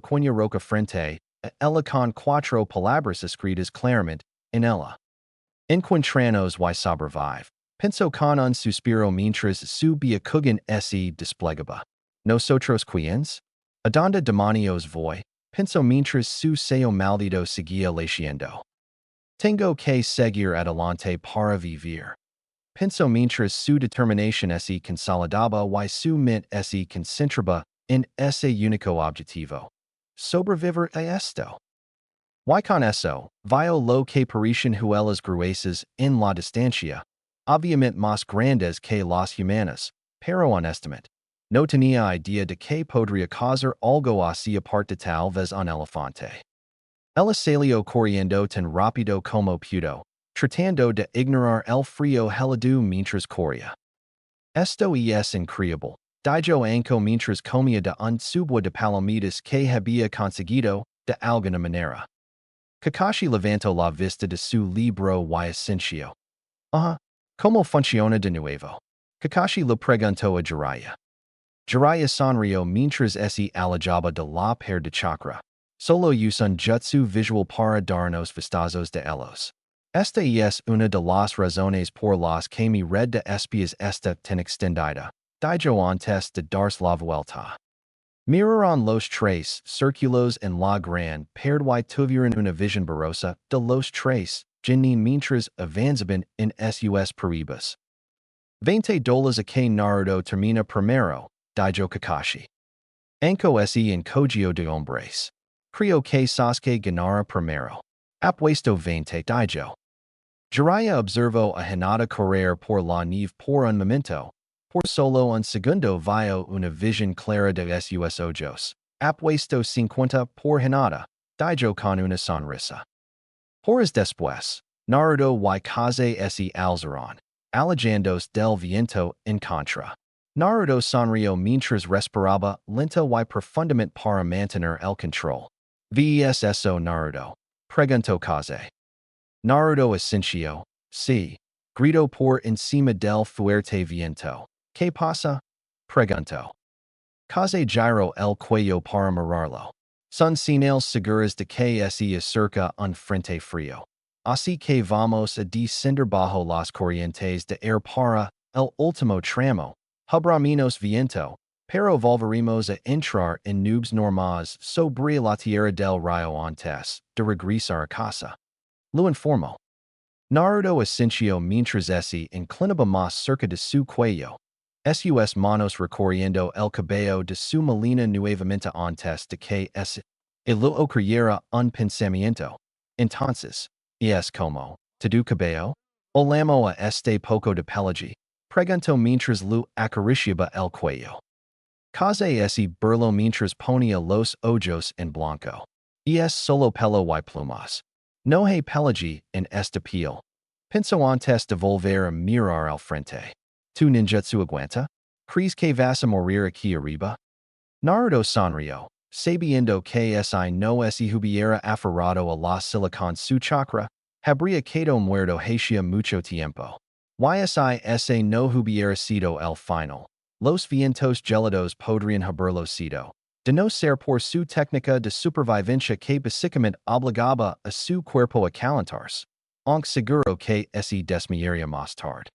pequena roca frente, ella con quattro palabras escritas claramente en ella. Encuentranos y sobrevive. Penso con un suspiro mientras su biacugan se desplegaba. Nosotros quiens? Adonde demonios voy? Penso mientras su seo maldito seguía leyendo. Tengo que seguir adelante para vivir. Penso mientras su determinación se consolidaba y su mente se concentraba en ese único objetivo. Sobrevivir a esto. Y con eso, vio lo que parecen huellas gruesas en la distancia, obviamente más grandes que las humanas, pero honestamente, no tenía idea de que podría causar algo así aparte tal vez un elefante. El salió corriendo tan rápido como pudo, tratando de ignorar el frío helado mientras corría. Esto es increíble. Dijo anco mientras comía de un subo de palomitas que había conseguido, de alguna manera. Kakashi levantó la vista de su libro y asintió. ¿Cómo funciona de nuevo? Kakashi lo preguntó a Jiraiya. Jiraiya sonrió mientras se alejaba de la pared de chakra. Solo usan jutsu visual para darnos vistazos de ellos. Esta es una de las razones por las que mi red de espias está tan extendida. Dijo antes de darse la vuelta. Miraron los tres círculos en la gran pared y tuvieron una visión borrosa de los tres, Jinin mientras avanzaban en sus peribas. $20 a que Naruto termina primero, dijo Kakashi. Anko se en Kogyo de hombres. Creo que Sasuke ganara primero. Apuesto 20, dijo. Jiraiya observó a Hinata correr por la nieve por un momento. Por solo un segundo vio una visión clara de sus ojos. Apuesto 50 por Hinata, dijo con una sonrisa. Horas después, Naruto y Kaze se alzaron, alejándose del viento en contra. Naruto sonrió mientras respiraba lento y profundamente para mantener el control. ¿Ves eso, Naruto? Preguntó Kaze. Naruto asintió. Sí. Gritó por encima del fuerte viento. ¿Qué pasa? Preguntó. Kaze giró el cuello para mirarlo. Son señales seguras de que se acerca un frente frío. Así que vamos a descender bajo las corrientes de air para el último tramo. Habrá menos viento, pero volveremos a entrar en nubes normales sobre la tierra del río antes de regresar a casa. Lo informó. Naruto asintió mientras se inclinaba más cerca de su cuello. Sus manos recorriendo el cabello de su melena nuevamente antes de que lo ocurriera un pensamiento. Entonces, ¿es como tu cabello? Olamo a este poco de pelaje. Preguntó mientras lo acariciaba el cuello. Kaze se burló mientras ponía los ojos en blanco. Es solo pelo y plumas. No hay pelaje en este piel. Pensó antes de volver a mirar al frente. ¿Tu ninjutsu aguanta? ¿Crees que vas a morir aquí arriba? Naruto sonrió, sabiendo que si no se hubiera aferrado a la silicon su chakra, habría quedado muerto hacía mucho tiempo. Si no hubiera sido el final. Los vientos gelados podrían haberlo sido. De no ser por su técnica de supervivencia que básicamente obligaba a su cuerpo a calentarse. Aunque seguro que se desmayaría más tarde.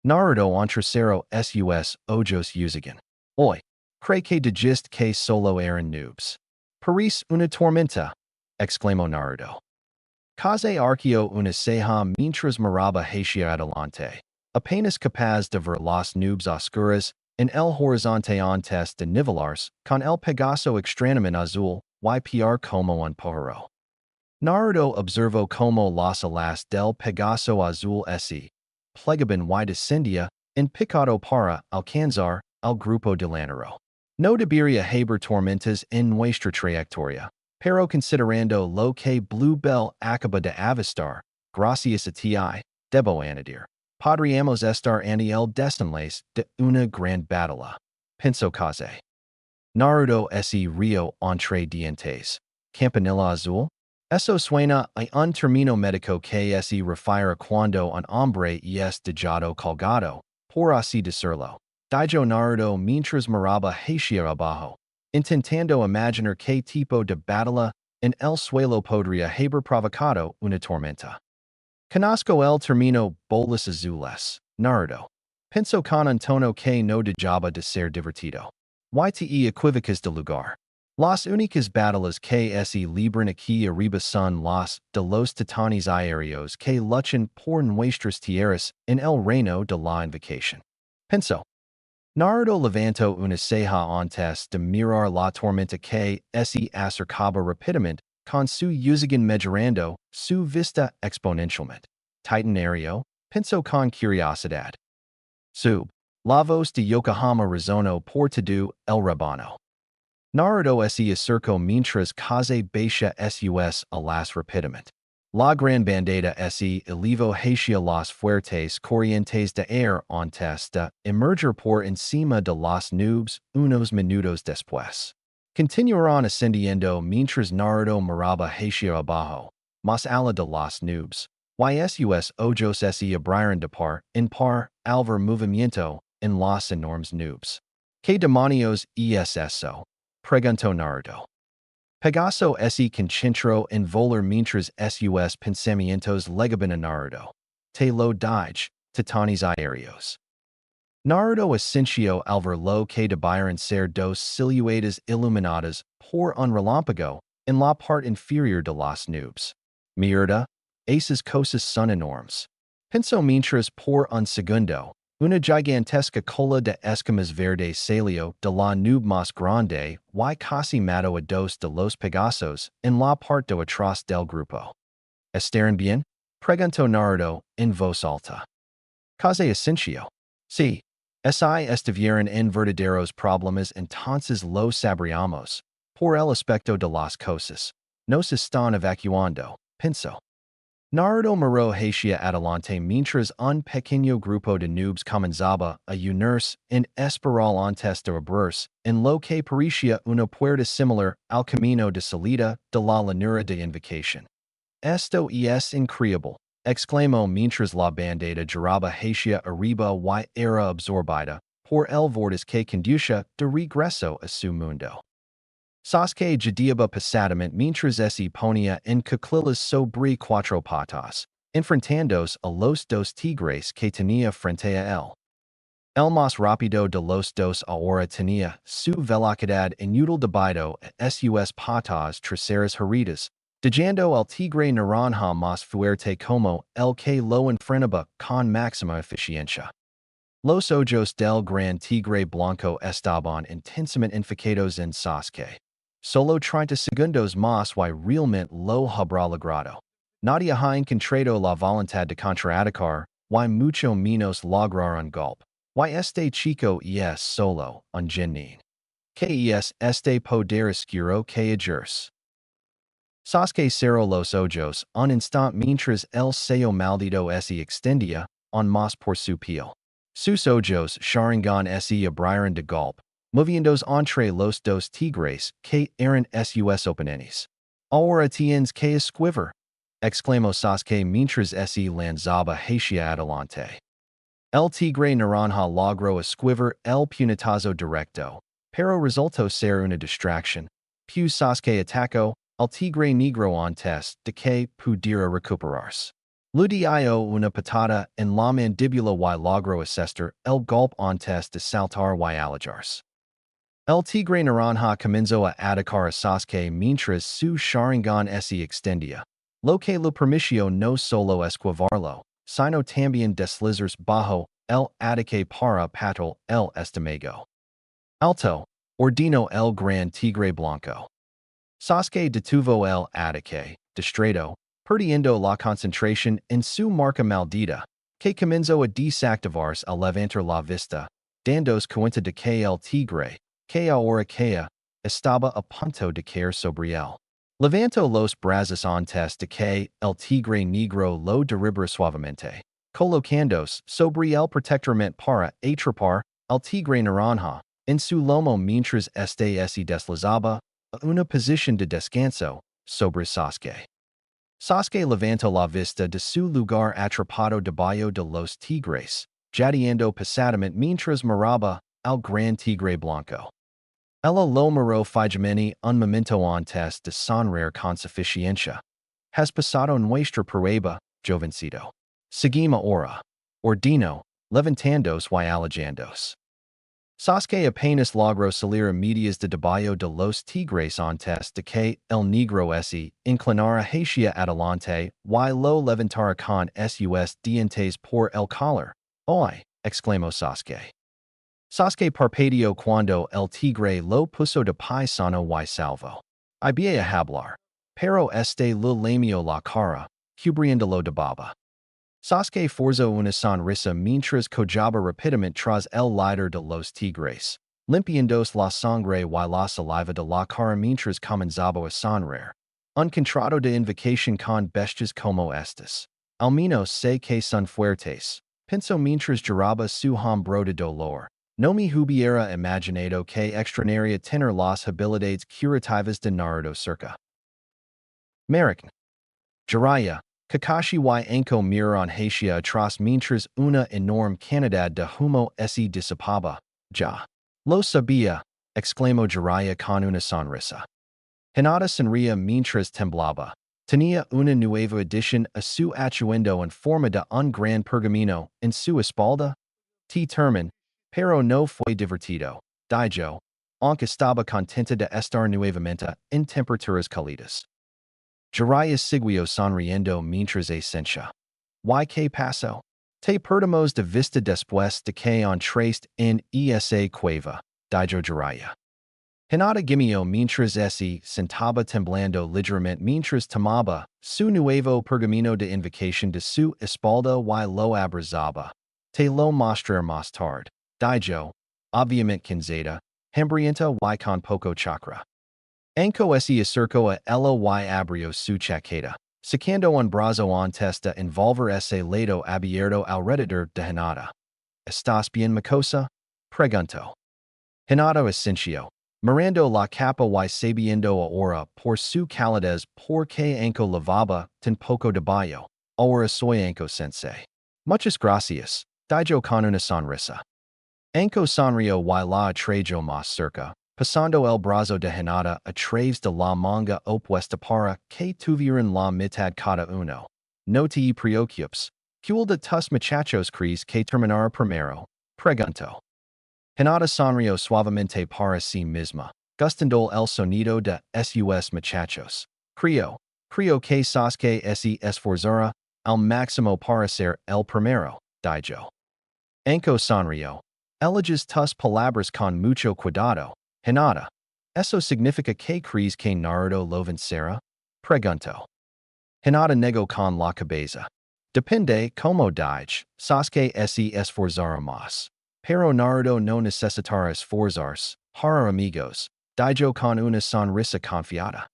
Naruto entrecero sus ojos usagan. Hoy, cree que dijiste que solo eran noobs. Parece una tormenta, exclamó Naruto. Kaze arqueó una ceja mientras miraba hacia adelante, apenas capaz de ver las nubes oscuras en el horizonte antes de nivelarse con el Pegaso extrañamente azul y PR como un pájaro. Naruto observó como las alas del Pegaso azul se plegaban y descendía en picado para alcanzar al grupo delantero. No debería haber tormentas en nuestra trayectoria, pero considerando lo que Blue Bell acaba de avistar, gracias a ti, debo añadir, podríamos estar ante el desenlace de una gran batalla. Pensó Kaze. Naruto se rió entre dientes. Campanilla azul? Eso suena a un término médico que se refiere cuando un hombre es dejado colgado, por así decirlo. Dijo Naruto mientras miraba hacia abajo. Intentando imaginar qué tipo de batalla en el suelo podría haber provocado una tormenta. Conozco el término bolas azules, Naruto. Penso con un tono que no dejaba de ser divertido. Yte equívocas de lugar. Las únicas batallas que se libran aquí arriba son las de los titanes aéreos que luchan por nuestras tierras en el reino de la invocación. Penso. Naruto levantó una ceja antes de mirar la tormenta que se acercaba rápidamente con su usagen mejorando su vista exponencialmente. Titanario, pensó con curiosidad. Sub. La voz de Yokohama resonó por todo el rebaño. Naruto se acercó mientras casi baixia sus alas rápidamente. La gran bandera se elevó hacia las fuertes corrientes de aire antes de emerger por encima de las nubes unos minutos después. Continuaron ascendiendo mientras Naruto miraba hacia abajo, más allá de las nubes. Sus ojos se abrieron de par en par al ver movimiento en las enormes nubes. ¿Qué demonios es eso? Preguntó Naruto. Pegaso se concentró en volar mientras sus pensamientos legaban a Naruto. Te lo dije, titanes aéreos. Naruto asintió al ver lo que debieron ser dos siluetas iluminadas por un relámpago en la parte inferior de las nubes. Mierda, esas cosas son enormes. Pensó mientras por un segundo, una gigantesca cola de escamas verdes salió de la nube más grande y casi mató a dos de los Pegasos en la parte de atrás del grupo. ¿Estarán bien? Preguntó Naruto en voz alta. Casi asintió. Sí. Si estuvieran en verdaderos problemas entonces lo sabríamos. Por el aspecto de las cosas. Nos están evacuando, pensó. Naruto miró hacia adelante mientras un pequeño grupo de noobs comenzaba a unirse en espiral antes de abrirse en lo que parecía una puerta similar al camino de salida de la llanura de invocación. Esto es increíble, exclamó mientras la bandera giraba hacia arriba y era absorbida por el vortiz que conducía de regreso a su mundo. Sasuke jadiaba pasadamente mientras se ponía en cuclillas sobre cuatro patas, enfrentándose a los dos tigres que tenía frente a él. El más rápido de los dos ahora tenía su velocidad inútil debido a sus patas traseras heridas, dejando al tigre naranja más fuerte como el que lo enfrentaba con máxima eficiencia. Los ojos del gran tigre blanco estaban intensamente enfocados en Sasuke. Solo 30 segundos más y realmente lo habrá logrado. Nadie ha encontrado la voluntad de contraatacar, y mucho menos lograr un golpe. Y este chico es solo un genin. Que es este poder oscuro que ejerce. Sasuke cerró los ojos un instante mientras el sello maldito se extendía, aún más por su piel. Sus ojos Sharingan se abrieron de golpe, moviéndose entre los dos tigres que eran sus oponentes. Ahora tienes que esquivar, exclamó Sasuke mientras se lanzaba hacia adelante. El tigre naranja logró esquivar el puñetazo directo, pero resultó ser una distracción. Pues Sasuke atacó al tigre negro antes de que pudiera recuperarse. Le dio una patada en la mandíbula y logró asestar el golpe antes de saltar y alejarse. El tigre naranja comenzó a atacar a Sasuke mientras su Sharingan se extendía, lo que le permitió no solo esquivarlo, sino también deslizarse bajo el ataque para patal el estómago. Alto, ordenó el gran tigre blanco. Sasuke detuvo el ataque, distraído, perdiendo la concentración en su marca maldita, que comenzó a desactivarse al levantar la vista, dándose cuenta de que el tigre, que ahora caía, estaba a punto de caer sobre él. Levantó los brazos antes de que el tigre negro lo derribara suavemente, colocándose sobre el protectoramente para atrapar al tigre naranja en su lomo mientras este se deslizaba a una posición de descanso sobre Sasuke. Sasuke levantó la vista de su lugar atrapado debajo de los tigres, jadeando pesadamente mientras miraba al gran tigre blanco. Ella lo miro figimeni un momento antes de sonreír con suficiencia. Has pasado nuestra prueba, jovencito. Seguima ora. Ordino, levantandos y allegandos. Sasuke apenas logró salir a medias de debajo de los tigres antes de que el negro se inclinara hacia adelante y lo levantara con sus dientes por el collar. ¡Oy! Exclamó Sasuke. Sasuke parpadeó cuando el tigre lo puso de paisano y salvo. Ibea hablar. Pero este le lamió la cara, cubriéndolo de baba. Sasuke forzó una sonrisa mientras cojaba rápidamente tras el líder de los tigres, limpiándose la sangre y la saliva de la cara mientras comenzaba a sonreír. Un contrato de invocación con bestias como estas. Al menos sé que son fuertes. Pensó mientras lloraba su hombro de dolor. No me hubiera imaginado que extrañaría tener las habilidades curativas de Naruto cerca. American. Jiraiya, Kakashi y Anko miran hacia atrás mientras una enorme cantidad de humo se disipaba. Ya. Lo sabía, exclamó Jiraiya con una sonrisa. Hinata sonría mientras temblaba. Tenía una nueva edición a su atuendo en forma de un gran pergamino en su espalda. Termin, pero no fue divertido. Dijo, aunque estaba contenta de estar nuevamente en temperaturas cálidas. Jiraiya siguió sonriendo mientras ascendía. ¿Y qué pasó? Te perdimos de vista después de que entraste en esa cueva, dijo Jiraiya. Hinata gimió mientras se sentaba temblando ligeramente mientras tomaba su nuevo pergamino de invocación de su espalda y lo abrazaba. Te lo mostraré más tarde, dijo, obviamente cansada, hambrienta y con poco chakra. Anko se acercó a ella y abrió su chaqueta, sacando un brazo antes de envolver ese lado abierto alrededor de Hinata. ¿Estás bien, Makosa? Preguntó. Hinata asintió, mirando la capa y sabiendo ahora por su calidez porque Anko lavaba tan poco de baño. Ahora soy Anko sensei. Muchas gracias, dijo con una sonrisa. Anko sonrió y la atrajo más cerca, pasando el brazo de Hinata a través de la manga opuesta para que tuvieran la mitad cada uno. No te preocupes. ¿Cuál de tus muchachos crees que terminará primero? Preguntó. Hinata sonrió suavemente para sí misma, gustando el sonido de sus muchachos. Creo que Sasuke se esforzará al máximo para ser el primero, dijo. Anko sonrió. Eliges tus palabras con mucho cuidado, Hinata. ¿Eso significa que crees que Naruto lo vencerá? Preguntó. Hinata negó con la cabeza. Depende como dije, Sasuke se esforzará más. Pero Naruto no necesitará esforzarse, para amigos, dijo con una sonrisa confiada.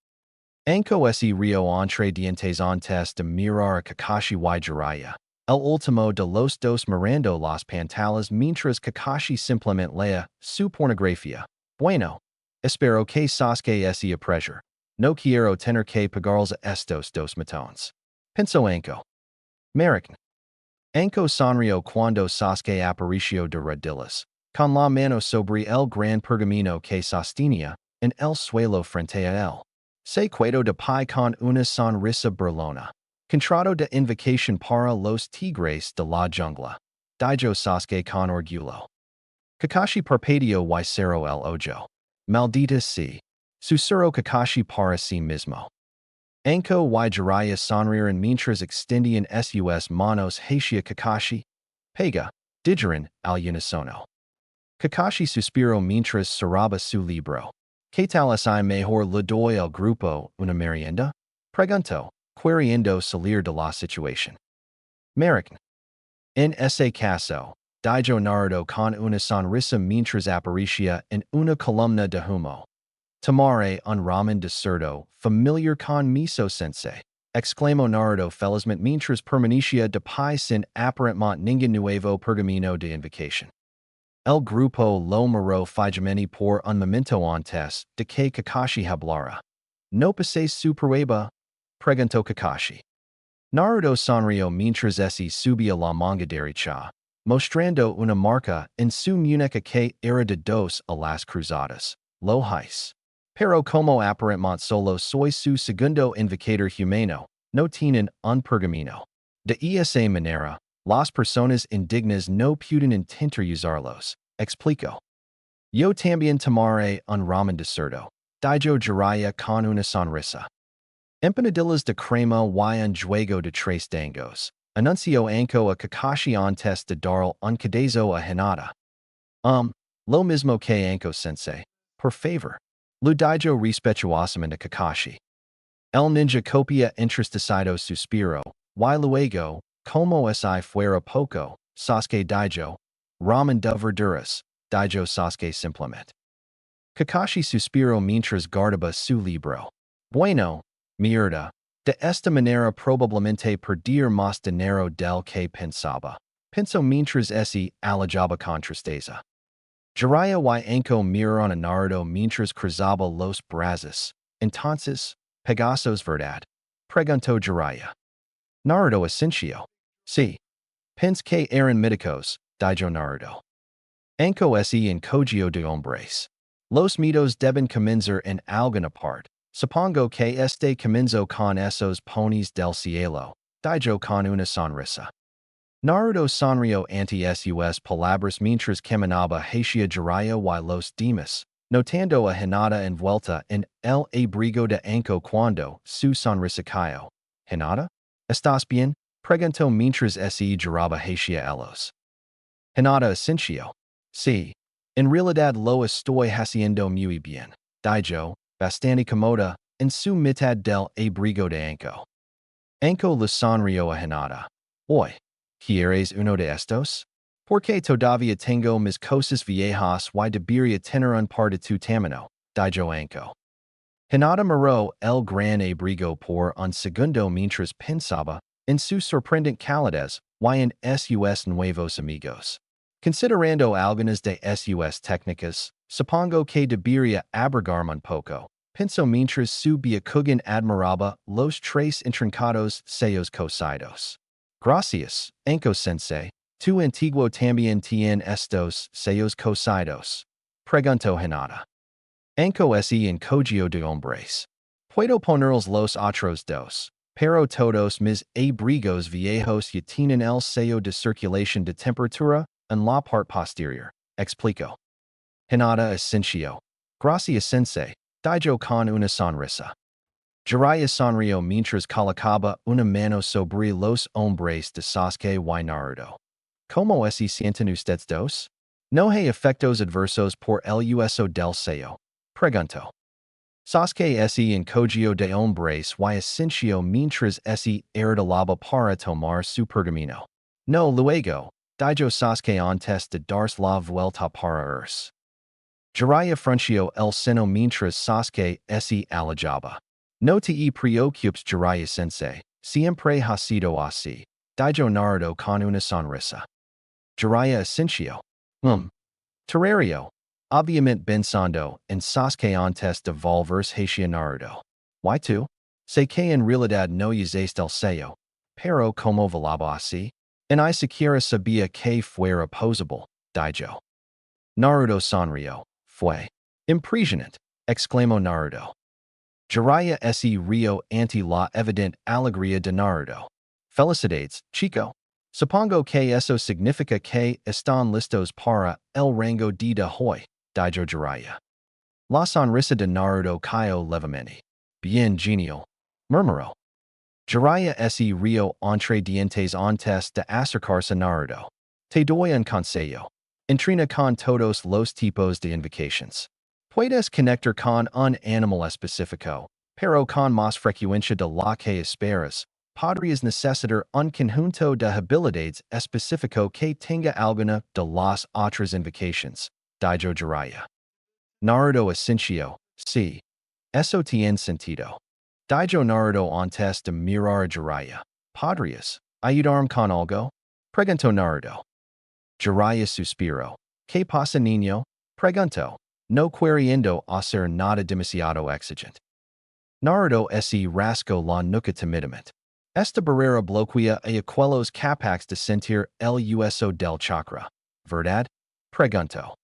Anko se rió entre dientes antes de mirar a Kakashi y Jiraiya. El último de los dos mirando las pantallas mientras Kakashi simplemente lea su pornografía. Bueno, espero que Sasuke se aprecie. No quiero tener que pagarles a estos dos matones. Pensó Anko. American. Anko sonrió cuando Sasuke apareció de rodillas, con la mano sobre el gran pergamino que sostenía en el suelo frente a él. Se quedó de pie con una sonrisa burlona. Contrato de invocación para los tigres de la jungla. Dijo Sasuke con orgullo. Kakashi parpadeó y cerró el ojo. Maldita sea. Susurró Kakashi para sí mismo. Anko y Jiraiya sonrieron mientras extendían sus manos hacia Kakashi. Pega, dijeron al unísono. Kakashi suspiró mientras cerraba su libro. ¿Qué tal es mejor le doy al grupo una merienda? Preguntó, queriendo salir de la situación. American. En ese caso, dijo Naruto con una sonrisa mientras aparecía en una columna de humo. Tomaré un ramen de cerdo, familiar con miso sensei, exclamó Naruto felizmente mientras permanecía de pie sin aparentemente ningún nuevo pergamino de invocación. El grupo lo miró fijamente por un momento antes de que Kakashi hablara. ¿No pases su prueba? Preguntó Kakashi. Naruto sonrió mientras se subía la manga derecha, mostrando una marca en su muñeca que era de dos a las cruzadas. lo his. Pero como aparentemente solo soy su segundo indicador humano, no tienen un pergamino. De esa manera, las personas indignas no pueden intentar usarlos. Explico. Yo también tomaré un ramen de cerdo. Dijo Jiraiya con una sonrisa. Empanadillas de crema y un juego de tres dangos. Anuncio anko a Kakashi antes de dar un cadazo a Hinata. Lo mismo que anko sensei. Por favor. Lo dijo respetuosamente Kakashi. El ninja copia entristecido suspiro. Y luego, como si fuera poco, Sasuke dijo. Ramen de verduras. Dijo Sasuke simplemente. Kakashi suspiro mientras guardaba su libro. Bueno, mierda. De esta manera probablemente perder más dinero del que pensaba. Pensó mientras ese alejaba con tristeza. Jiraiya y anko miraron a Naruto mientras cruzaba los brazos. Entonces, Pegasos verdad. Preguntó Jiraiya. Naruto Asensio. Sí. Pens que eran médicos, dijo Naruto. Anko ese en cogio de hombres. Los mitos deben comenzar en algún apart. Supongo que este comienzo con esos ponies del cielo, dijo con una sonrisa. Naruto sonrió ante sus palabras mientras caminaba hacia Jiraiya y los demás, notando a Hinata envuelta en el abrigo de Anko cuando su sonrisa cayó. Hinata? ¿Estás bien? Preguntó mientras se giraba hacia ellos. Hinata asintió. Sí. En realidad lo estoy haciendo muy bien, dijo, bastante cómoda, en su mitad del abrigo de Anko. Anko le sonrió a Hinata. Hoy. ¿Quieres uno de estos? Porque todavía tengo mis cosas viejas y debería tener un par de tu tamaño, dijo Anko. Hinata miró el gran abrigo por un segundo mientras pensaba en su sorprendente calidez y en sus nuevos amigos. Considerando algunas de sus técnicas, supongo que debería abrigarme un poco. Pensó mientras su Byakugan admiraba los tres intrincados sellos cosidos. Gracias, Anko-sensei. Tu antiguo también tiene estos sellos cosidos. Preguntó Hinata. Anko ese en cogio de hombres. Puedo ponerlos los otros dos, pero todos mis abrigos viejos ya tienen el sello de circulación de temperatura en la parte posterior. Explico. Hinata asintió. Gracias sensei, dijo con una sonrisa. Jiraiya sonrió mientras colocaba una mano sobre los hombres de Sasuke y Naruto. ¿Cómo se sienten ustedes dos? ¿No hay efectos adversos por el uso del sello? Preguntó. Sasuke en cogio de hombres y asintió mientras ardilaba para tomar su pergamino. No luego, dijo Sasuke antes de darse la vuelta para irse. Jiraiya frunció el seno mientras Sasuke alejaba. No te preocupes Jiraiya sensei, siempre ha sido así, dijo Naruto con una sonrisa. Jiraiya asintió. Terrario. Obviamente pensando en Sasuke antes de volverse hacia Naruto. Y tú? Sé que en realidad no usaste el sello, pero como volaba así, en ni siquiera sabía que fuera posible, dijo. Naruto sonrió. Fue impresionante, exclamó Naruto. Jiraiya río ante la evidente alegría de Naruto. Felicidades, chico. Supongo que eso significa que están listos para el rango de hoy, dijo Jiraiya. La sonrisa de Naruto cayó levemente. Bien genial, murmuró. Jiraiya río entre dientes antes de acercarse a Naruto. Te doy un consejo. Entrena con todos los tipos de invocations. Puedes conectar con un animal específico, pero con más frecuencia de la que esperas. Podrías necesitar un conjunto de habilidades específico que tenga alguna de las otras invocations, dijo Jiraiya. Naruto asintió. Sí. Eso tiene sentido. Dijo Naruto antes de mirar a Jiraiya. ¿Podrías ayudarme con algo? Preguntó Naruto. Jiraiya suspiró. ¿Qué pasa, niño? Preguntó, no queriendo hacer nada demasiado exigente. Naruto rascó la nuca timidamente. Esta barrera bloquea a aquellos capaces de sentir el uso del chakra, ¿verdad? Preguntó.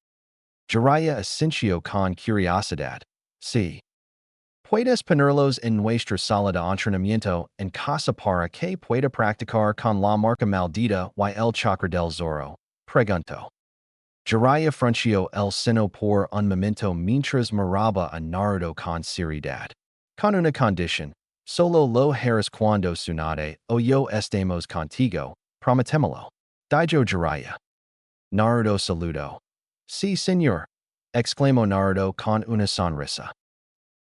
Jiraya Ascencio con curiosidad. C. Puedes ponerlos en nuestra sala de entrenamiento en casa para que pueda practicar con la marca maldita y el chakra del zorro. Pregunto. Jiraya frunció el seno por un momento mientras miraba a Naruto con seriedad. Con una condición. Solo lo harás cuando Tsunade o yo estemos contigo. Prometémoslo. Daijo Jiraya. Naruto saludó. Sí, señor. Exclamó Naruto con una sonrisa.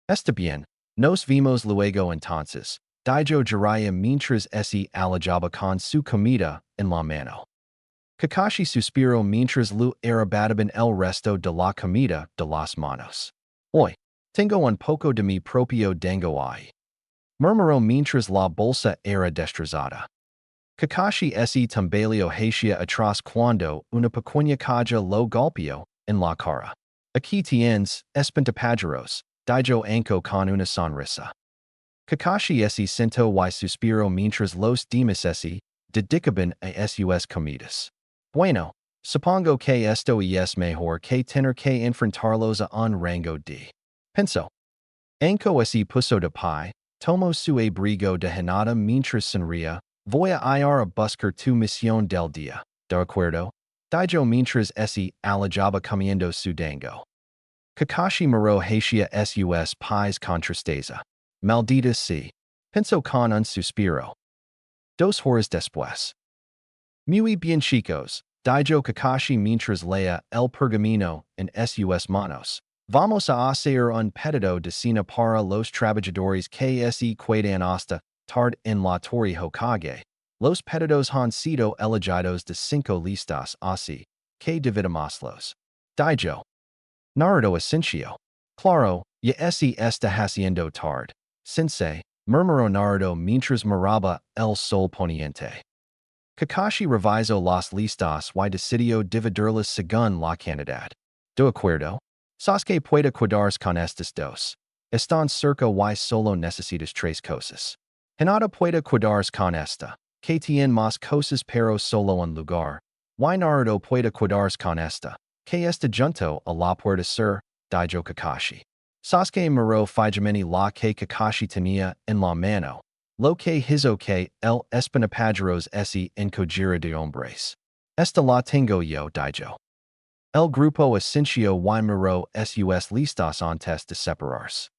Está bien. Nos vimos luego entonces. Daijo Jiraya mientras ese alejaba con su comida en la mano. Kakashi suspiró mientras lo arrebataban el resto de la comida de las manos. Hoy, tengo un poco de mi propio dango ahí. Murmuró mientras la bolsa era destrozada. Kakashi se tambaleó hacia atrás cuando una pequeña caja lo golpeó en la cara. Aquí tienes, espantapájaros, dijo Anko con una sonrisa. Kakashi se sentó y suspiró mientras los demás se dedicaban a sus comidas. Bueno, supongo que esto es mejor que tener que enfrentarlos a un rango de. Pensó. Anko se puso de pie, tomó su abrigo de Hinata mientras sonría. Voy a ir a buscar tu misión del día, ¿de acuerdo? Dijo mientras se alejaba comiendo su dango. Kakashi miró hacia sus pies con tristeza. Maldita sea. Pensó con un suspiro. 2 horas después. Muy bien chicos, dijo Kakashi mientras leía el pergamino en sus manos. Vamos a hacer un pedido de cena para los trabajadores que se quedan hasta tarde en la Torre Hokage. Los pedidos han sido elegidos de 5 listas así que dividamoslos. Dijo. Naruto Ascencio. Claro, ya se está haciendo tarde. Sensei, murmuró Naruto mientras miraba el sol poniente. Kakashi revisó las listas y decidió dividirlas según la cantidad. ¿De acuerdo? Sasuke puede quedarse con estas dos. Están cerca y solo necesitas 3 cosas. Hinata puede quedarse con esta, que tiene más cosas pero solo un lugar. Y Naruto puede quedarse con esta, que está junto a la puerta sur, dijo Kakashi. Sasuke miró fijamente la que Kakashi tenía en la mano. Lo que hizo que el espantapájaros se encogiera de hombres. Esta la tengo yo, dijo. El grupo Ascencio y miró sus listas antes de separarse.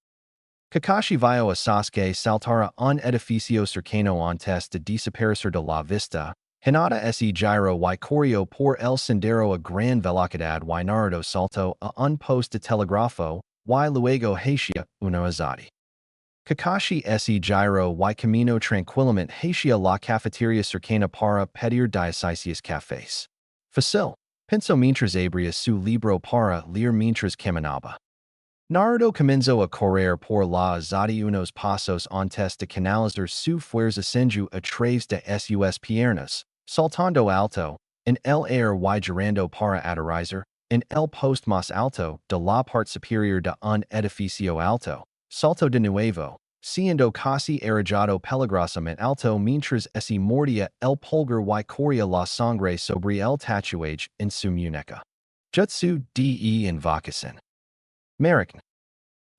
Kakashi vio a Sasuke saltar a un edificio cercano antes de desaparecer de la vista. Hinata se giró y corrió por el sendero a gran velocidad y Naruto saltó a un poste de telegrafo y luego hacia una azadi. Kakashi se giró y caminó tranquilamente hacia la cafeteria cercana para pedir 16 cafés. Fácil, pensó mientras abría su libro para leer mientras caminaba. Naruto comenzó a correr por la azadi unos pasos antes de canalizar su fuerza senju a través de sus piernas, saltando alto, en el aire y girando para aterrizar, en el post más alto de la parte superior de un edificio alto. Salto de nuevo, siendo casi erigado peligrosamente alto mientras se mordía el pulgar y corría la sangre sobre el tatuaje en su muñeca. Jutsu de invocación. American.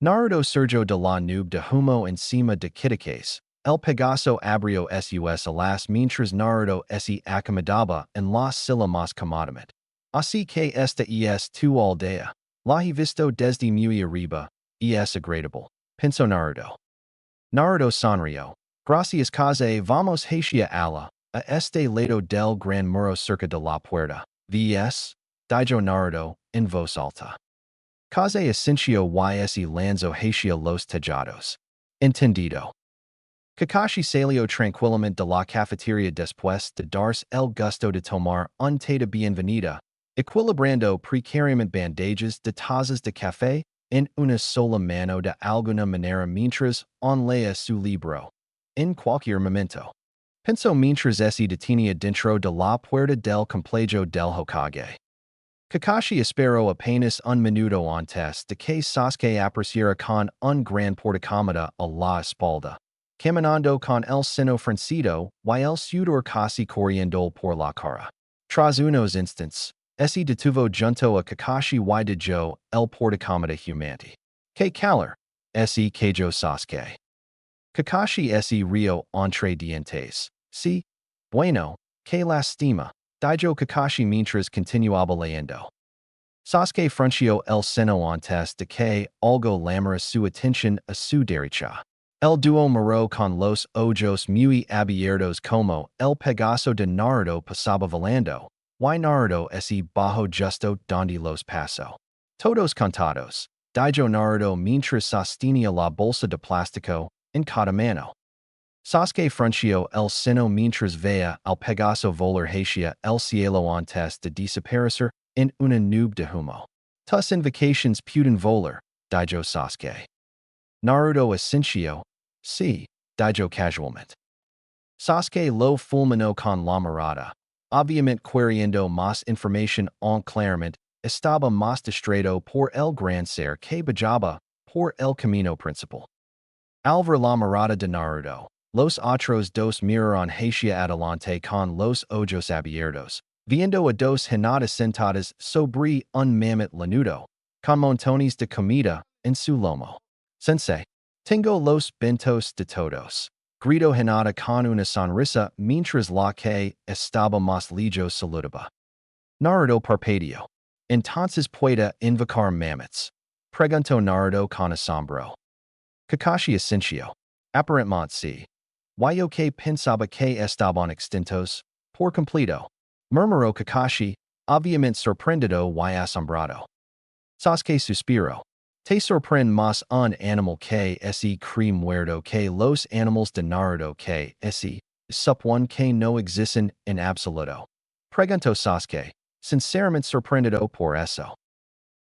Naruto surgió de la nube de humo encima de Kitaques. El Pegaso abrió sus alas mientras Naruto se acomodaba en la silla más cómodamente. Así que esta es tu aldea. La he visto desde muy arriba, y es agradable, pensó Naruto. Naruto sonrió. Gracias Kaze vamos hacia ala, a este lado del gran muro cerca de la puerta. Vs. Dijo Naruto, en voz alta. Kaze Ascencio y lanzo hacia los tejados. Entendido. Kakashi salió tranquilamente de la cafeteria después de darse el gusto de tomar un té de bienvenida, equilibrando precariamente bandages de tazas de café en una sola mano de alguna manera mientras leía su libro. En cualquier momento. Pensó mientras se detenía dentro de la puerta del complejo del Hokage. Kakashi esperó apenas un minuto antes de que Sasuke apareciera con un gran portacómoda a la espalda, caminando con el seno fruncido y el sudor casi corriendo por la cara. Tras unos instantes, Esse detuvo junto a Kakashi y de jo el portacometa humanti. Que calar. Esse queijo Sasuke. Kakashi esse rio entre dientes. Si. Bueno. Que lastima. Daijo Kakashi mientras continuaba leyendo. Sasuke frunció el seno antes de que algo llamara su atención a su derecha. El dúo miró con los ojos muy abiertos como el Pegaso de Naruto pasaba volando, y Naruto ese bajo justo donde los pasó. Todos contados. Daijo Naruto mientras sostenía la bolsa de plástico en cada mano. Sasuke frunció el seno mientras veía al Pegaso volar hacia el cielo antes de desaparecer en una nube de humo. Tus invocations puden volar, Daijo Sasuke. Naruto asincio, sí, Daijo casualmente. Sasuke lo fulminó con la mirada. Obviamente queriendo más información en claramente, estaba más distraído por el gran ser que bajaba por el camino principal. Al ver la mirada de Naruto, los otros dos miraron hacia adelante con los ojos abiertos, viendo a dos hinadas sentadas sobre un mammoth lanudo, con montones de comida en su lomo. Sensei, tengo los bentos de todos. Gritó hinata con una sonrisa mientras la que estaba más lejos saludaba. Naruto parpadeó. Entonces puede invocar mammoths. Preguntó Naruto con asombro. Kakashi asincio. Aparentemente sí. Yo que pensaba que estaban extintos, por completo. Murmuró Kakashi, obviamente sorprendido y asombrado. Sasuke suspiró. Te sorprende más un animal que ese cree muerto que los animals de Naruto que ese supone que no existen en absoluto. Preguntó Sasuke, sinceramente sorprendido por eso.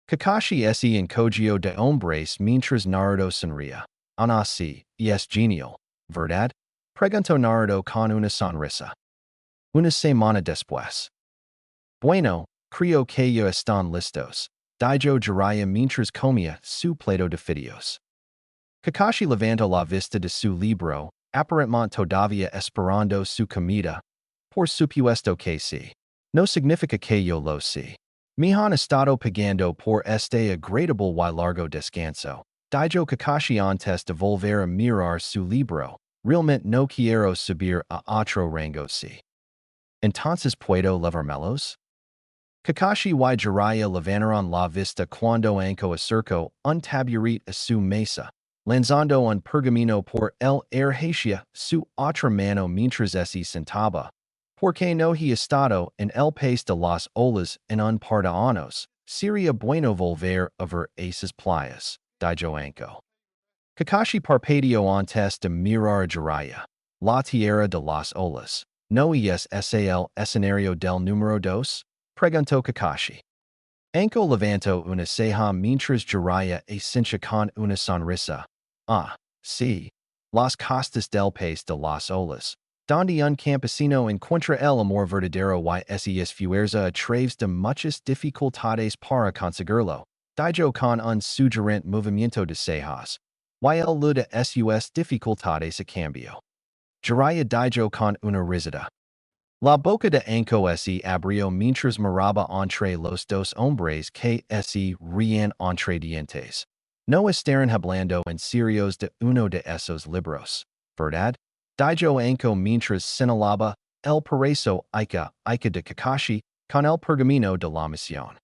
Kakashi ese encogió de hombres mientras Naruto sonría. Ah, sí, es genial, ¿verdad? Preguntó Naruto con una sonrisa. Una semana después. Bueno, creo que ya están listos. Daijo Jiraiya mientras comía su plato de fideos. Kakashi levantó la vista de su libro, aparentemente todavía esperando su comida. Por supuesto que sí. No significa que yo lo sé. Me han estado pagando por este agradable y largo descanso. Daijo Kakashi antes de volver a mirar su libro. Realmente no quiero subir a otro rango sí. Entonces puedo levármelos? Kakashi y Jiraiya levantaron la vista cuando Anko acercó un taburete a su mesa, lanzando un pergamino por el air hacia su otra mano mientras se sentaba. Porque no he estado en el país de las olas en un par de años, sería bueno volver a ver esas playas, dijo Anko. Kakashi parpadeó antes de mirar a Jiraiya. La tierra de las olas. ¿No es el escenario del número 2? Preguntó Kakashi. Anko levantó una ceja mientras Jiraiya asintió con una sonrisa. Ah, sí. Las costas del país de las olas. Donde un campesino encuentra el amor verdadero y es fuerza a través de muchas dificultades para conseguirlo. Dijo con un sugerente movimiento de cejas. Y el luda sus dificultades a cambio. Jiraiya dijo con una risita. La boca de Anko se abrió mientras miraba entre los dos hombres que se rían entre dientes. No estarían hablando en serios de uno de esos libros, ¿verdad? Dijo Anko mientras señalaba el perezo Ica de Kakashi con el pergamino de la misión.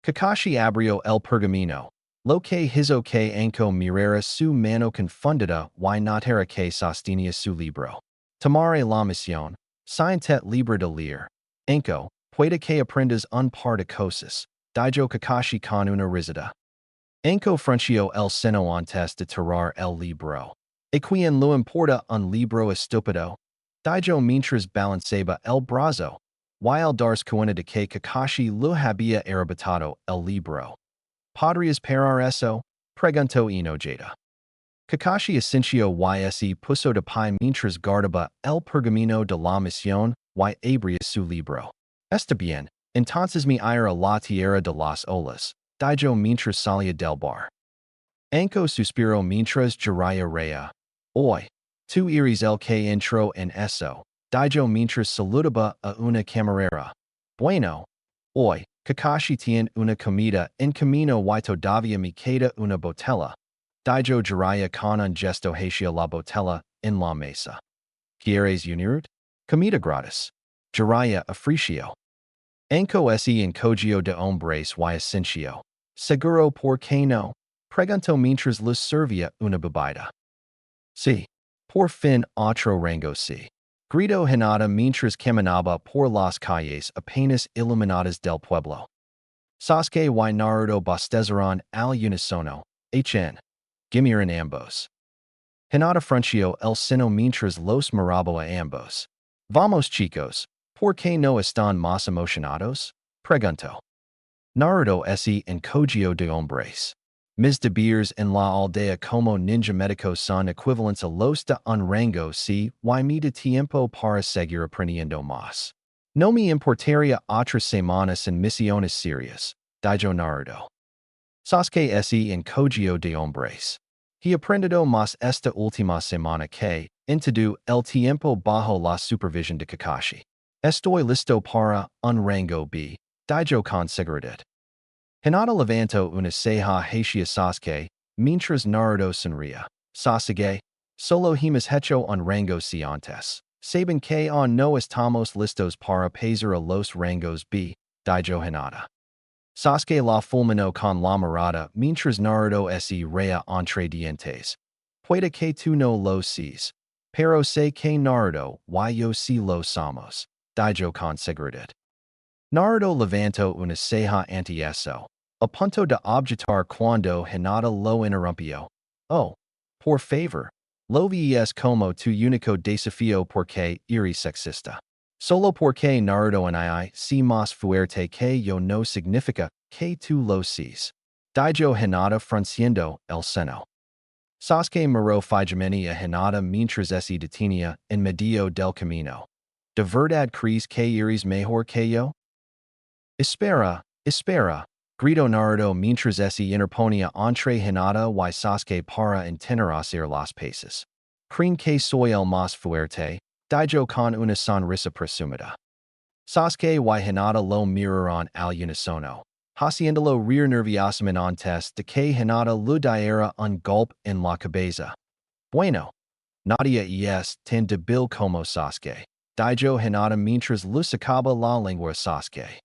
Kakashi abrió el pergamino, lo que hizo que Anko mirara su mano confundida y notara que sostenía su libro. Tomare la misión. Scientet libre de leer. Anko, puede que aprendas un par de cosas. Dijo Kakashi con una risita. Anko frunció el seno antes de tirar el libro. ¿A quien lo importa un libro estúpido? Dijo mientras balanceaba el brazo. Y al darse cuenta de que Kakashi lo había arrebatado el libro. ¿Podrías parar eso? Preguntó enojada. Kakashi asintió y se puso de pie mientras guardaba el pergamino de la misión y abría su libro. Está bien, entonces me iré a la tierra de las olas, dijo mientras salía del bar. Anko suspiró mientras Jiraiya reía. Hoy, tú eres el que entró en eso, dijo mientras saludaba a una camarera. Bueno. Hoy, Kakashi tien una comida en camino y todavía me queda una botella. Daijo Jiraiya con un gesto hacia la botella en la mesa. ¿Quieres unirte? Comida gratis. Jiraiya ofreció. Anko ese en cogio de hombres y ascencio. Seguro por qué no. Pregunto mientras les servía una bebida. Sí. Por fin otro rango sí. Grito Hinata mientras caminaba por las calles apenas iluminadas del pueblo. Sasuke y Naruto bostezaron al unisono. Gimiran ambos. Hinata frunció el seno mientras los miraba a ambos. Vamos chicos, ¿por qué no están más emocionados? Preguntó. Naruto ese en cogio de hombres. Mis deberes en la aldea como ninja médico son equivalentes a los de un rango C y mi de tiempo para seguir aprendiendo más. No me importaría otras semanas en misiones serias, dijo Naruto. Sasuke ese en cogio de hombres. He aprendido más esta última semana que, en todo el tiempo bajo la supervisión de Kakashi. Estoy listo para un rango B, dijo con seguridad. Hinata levantó una ceja hacia Sasuke, mientras Naruto sonría. Sasuke, solo hemos hecho un rango C antes. Saben que aún no estamos listos para pasar a los rangos B, dijo Hinata. Sasuke la fulminó con la mirada mientras Naruto se reía entre dientes. Puede que tú no lo seas, pero sé que Naruto y yo sí lo somos, dijo con seguridad. Naruto levantó una ceja ante eso, a punto de objetar cuando Hinata lo interrumpió. Oh, por favor, lo ves como tu único desafío porque eres sexista. Solo porque Naruto en I si más fuerte que yo no significa que tú lo seas. Dijo Hinata frunciendo el seno. Sasuke miró fijamente a Hinata mientras se detenía en medio del camino. ¿De verdad crees que eres mejor que yo? Espera, espera, gritó Naruto mientras se interponía entre Hinata y Sasuke para entenecer las paces. ¿Creen que soy el más fuerte? Dijo con una sonrisa presumida. Sasuke y Hinata lo miraron al unisono, haciéndolo reír nerviosamente antes de que Hinata le diera un golpe en la cabeza. Bueno, nadie es tan débil como Sasuke, dijo Hinata mientras le sacaba la lengua a Sasuke.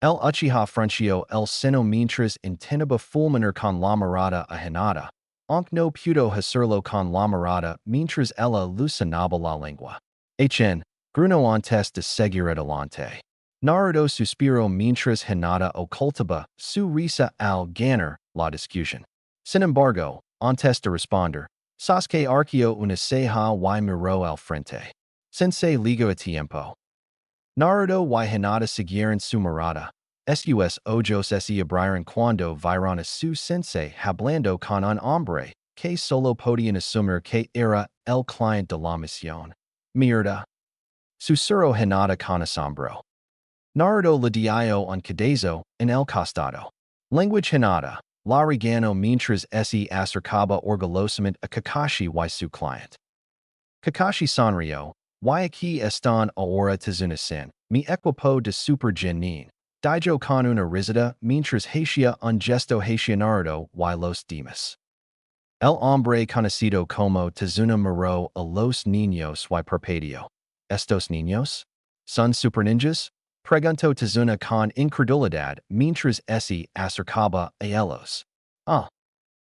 El Uchiha frunció el seno mientras intentaba fulminar con la mirada a Hinata, aunque no pudo hacerlo con la mirada mientras ella le sonaba la lengua. Gruno antes de seguir adelante. Naruto suspiró mientras Hinata ocultaba su risa al ganar la discusión. Sin embargo, antes de responder, Sasuke arqueó una ceja y miró al frente. Sensei ligó a tiempo. Naruto y Hinata siguieron su mirada. Sus ojos se abrieron cuando vieron a su sensei hablando con un hombre que solo podían asumir que era el cliente de la misión. Mierda. Susurró Hinata con asombro. Naruto le dio un cadazo en el costado. Language Hinata, la regañó mientras se acercaba orgullosamente a Kakashi y su cliente. Kakashi sonrió. Y aquí están ahora Tazuna-san, mi equipo de super genin. Dijo con una risita mientras hacía un gesto hacia Naruto y los demás. El hombre conocido como Tazuna miró a los niños y parpadeó. ¿Estos niños? ¿Son super ninjas? Preguntó Tazuna con incredulidad mientras se acercaba a ellos. Ah.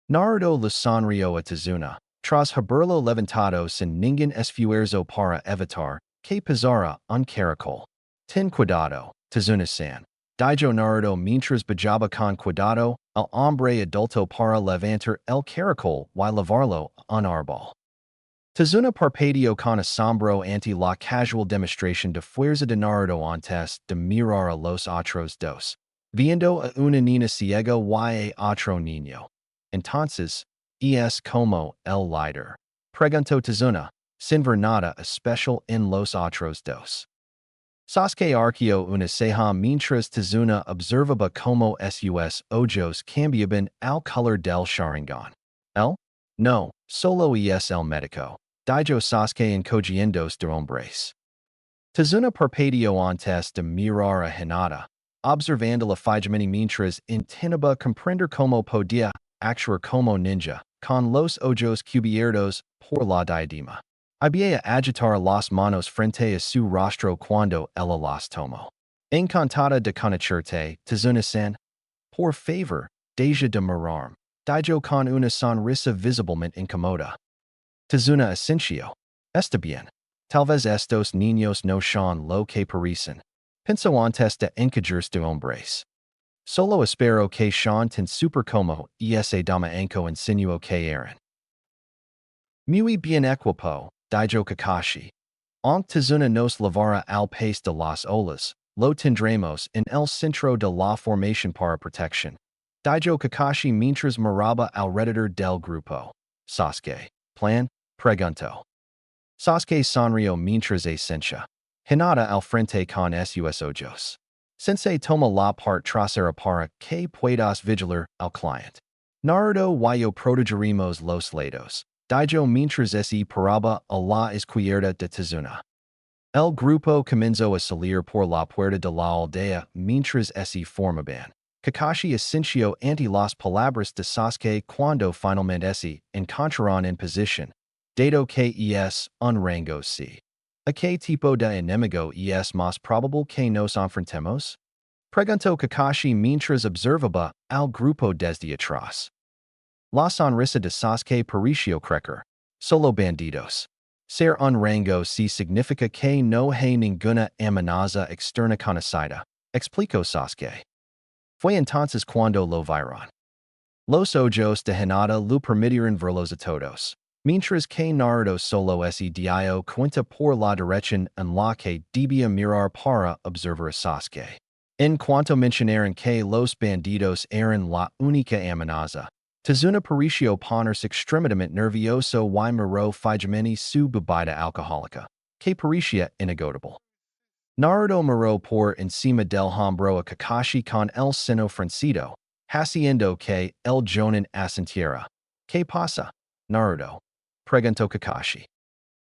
Naruto le sonrió a Tazuna. Tras haberlo levantado sin ningún esfuerzo para evitar que pisara un caracol. Ten cuidado, Tazuna-san. Dijo Naruto mientras bajaba con cuidado al hombre adulto para levantar el caracol y llevarlo a un árbol. Tazuna parpadeó con asombro ante la casual demostración de fuerza de Naruto antes de mirar a los otros dos, viendo a una niña ciega y a otro niño. Entonces, es como el líder. Preguntó Tazuna, sin ver nada especial en los otros dos. Sasuke arqueó una ceja mientras Tazuna observaba como sus ojos cambiaban al color del Sharingan. No, solo es el médico, dijo Sasuke encogiendo de hombres. Tazuna parpadeó antes de mirar a Hinata, observando la figimini mientras intentaba comprender cómo podía actuar como ninja, con los ojos cubiertos por la diadema. Había agitar las manos frente a su rostro cuando ella las tomó. Encantada de conocerte, Tazuna-san, por favor, deja de mirarme. Dijo con una sonrisa visiblemente incómoda. Tazuna asintió. Está bien. Tal vez estos niños no son lo que parecen. Pensó antes de encajarse de hombres. Solo espero que sean tan super como ese dama anko insinuó que eran. Muy bien equipo, dijo Kakashi. Aunque Tazuna nos llevará al país de las olas, lo tendremos en el centro de la formación para protección. Dijo Kakashi mientras miraba alrededor del grupo. Sasuke. Plan? Preguntó. Sasuke sonrió mientras asintió. Hinata al frente con sus ojos. Sensei toma la part trasera para que puedas vigilar al cliente. Naruto y yo protegeremos los lados. Dijo mientras se paraba a la izquierda de Tazuna. El grupo comenzó a salir por la puerta de la aldea mientras se formaban. Kakashi asintió ante las palabras de Sasuke cuando finalmente se encontraron en posición. Dado que es un rango C. ¿A qué tipo de enemigo es más probable que nos enfrentemos? Preguntó Kakashi mientras observaba al grupo desde atrás. La sonrisa de Sasuke pareció crecer. Solo bandidos. Ser un rango C significa que no hay ninguna amenaza externa conocida, explicó Sasuke. Fue entonces cuando lo vieron. Los ojos de Hinata lo permitieron verlos a todos. Mientras que Naruto solo se dio cuenta por la dirección en la que debía mirar para observar a Sasuke. En cuanto mencionaron que los bandidos eran la única amenaza, Tazuna pareció ponerse extremadamente nervioso y miró fijamente su bebida alcohólica, que parecía inagotable. Naruto miró por encima del hombro a Kakashi con el seno fruncido, haciendo que el jonin asintiera. ¿Qué pasa, Naruto? Preguntó Kakashi.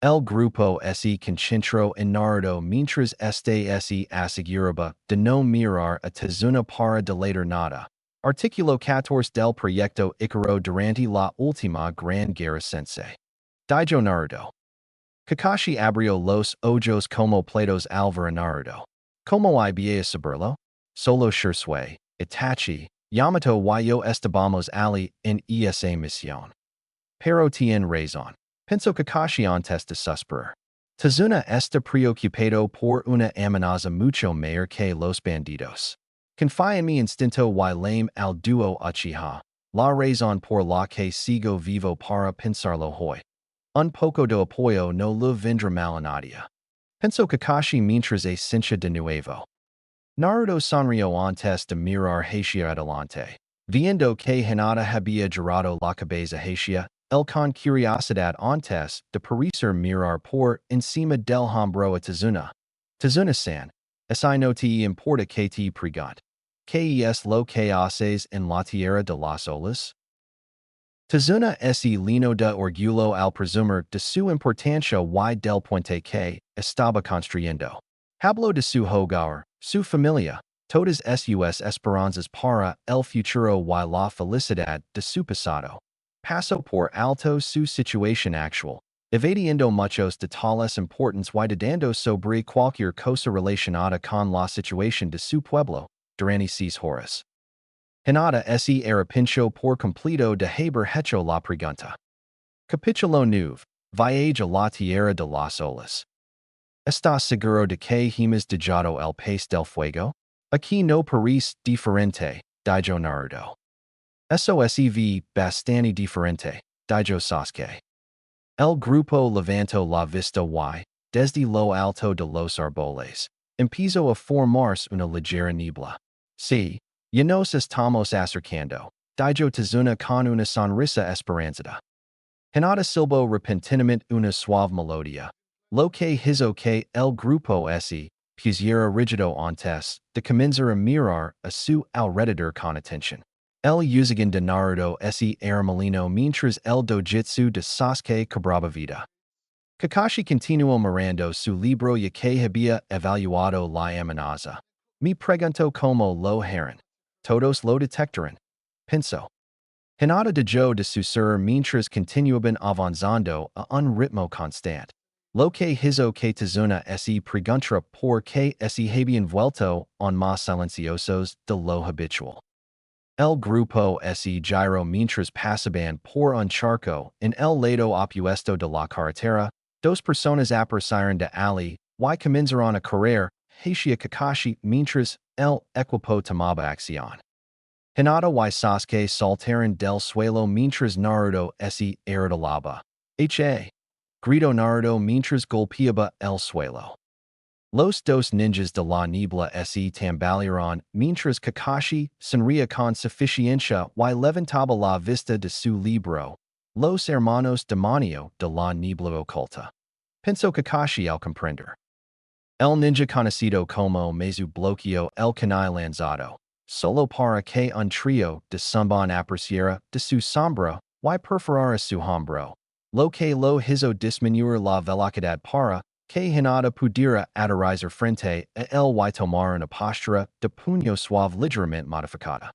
El grupo se concentró en Naruto mientras se aseguraba de no mirar a Tazuna para delatar nada. Artículo 14 del proyecto Ikaro durante la última Gran Guerra Sensei. Dijo Naruto. Kakashi abrió los ojos como platos al ver a Naruto. Como ibea saberlo? Solo Shirsue, Itachi, Yamato y yo estábamos allí en esa misión. Pero tiene razón. Pensó Kakashi antes de suspirar. Tazuna está preocupado por una amenaza mucho mayor que los bandidos. Confía en mi instinto y lame al dúo Uchiha, la razón por la que sigo vivo para pensarlo hoy. Un poco de apoyo no le vendrá mal a nadie. Pensó Kakashi mientras asintió de nuevo. Naruto sonrió antes de mirar hacia adelante. Viendo que Hinata había girado la cabeza hacia el con curiosidad antes de parecer mirar por encima del hombro a Tazuna. Tazuna-san, si no te importa que te pregunte. ¿Qué es lo que haces en la tierra de las olas? Tazuna se llenó de orgullo al presumir de su importancia y del puente que estaba construyendo. Habló de su hogar, su familia, todas sus esperanzas para el futuro y la felicidad de su pasado. Pasó por alto su situación actual, evadiendo muchos detalles importantes y dudando sobre cualquier cosa relacionada con la situación de su pueblo durante 6 horas. Hinata se arrepintió por completo de haber hecho la pregunta. Capítulo 9. Viaje a la tierra de las olas. ¿Estás seguro de que hemos dejado el país del fuego? Aquí no parece diferente, dijo Naruto. Eso es bastante diferente, dijo Sasuke. El grupo levantó la vista y, desde lo alto de los árboles, empezó a formarse una ligera niebla. Sí, ya nos estamos acercando, dijo Tazuna con una sonrisa esperanzada. Hinata silbó repentinamente una suave melodía, lo que hizo que el grupo se pusiera rígido antes de comenzar a mirar a su alrededor con atención. El Uzigen de Naruto se arremolinó mientras el dojutsu de Sasuke cobraba vida. Kakashi continuó mirando su libro ya que había evaluado la amenaza. Mi pregunto como lo harán. Todos lo detectarán. Pinso. Hinata de jo de susurrar mientras continuaban avanzando a un ritmo constante. Lo que hizo que Tizuna se preguntra por qué se habían vuelto on más silenciosos de lo habitual. El grupo se giró mientras pasaban por un charco en el lado opuesto de la carretera. Dos personas aparecieron de allí y comenzaron a correr hacia Kakashi mientras el equipo tomaba acción. Hinata y Sasuke saltaron del suelo mientras Naruto se irritaba. Gritó Naruto mientras golpeaba el suelo. Los dos ninjas de la niebla se tambalearon mientras Kakashi sonría con suficiencia y levantaba la vista de su libro, Los Hermanos Demonio de la Niebla Oculta. Pensó Kakashi al comprender. El ninja conocido como Mezu bloqueó el canal lanzado, solo para que un trío de Sunban apreciara de su sombra y perforara su hombro, lo que lo hizo disminuir la velocidad para que Hinata pudiera aterrizar frente a él y tomar una postura de puño suave ligeramente modificada.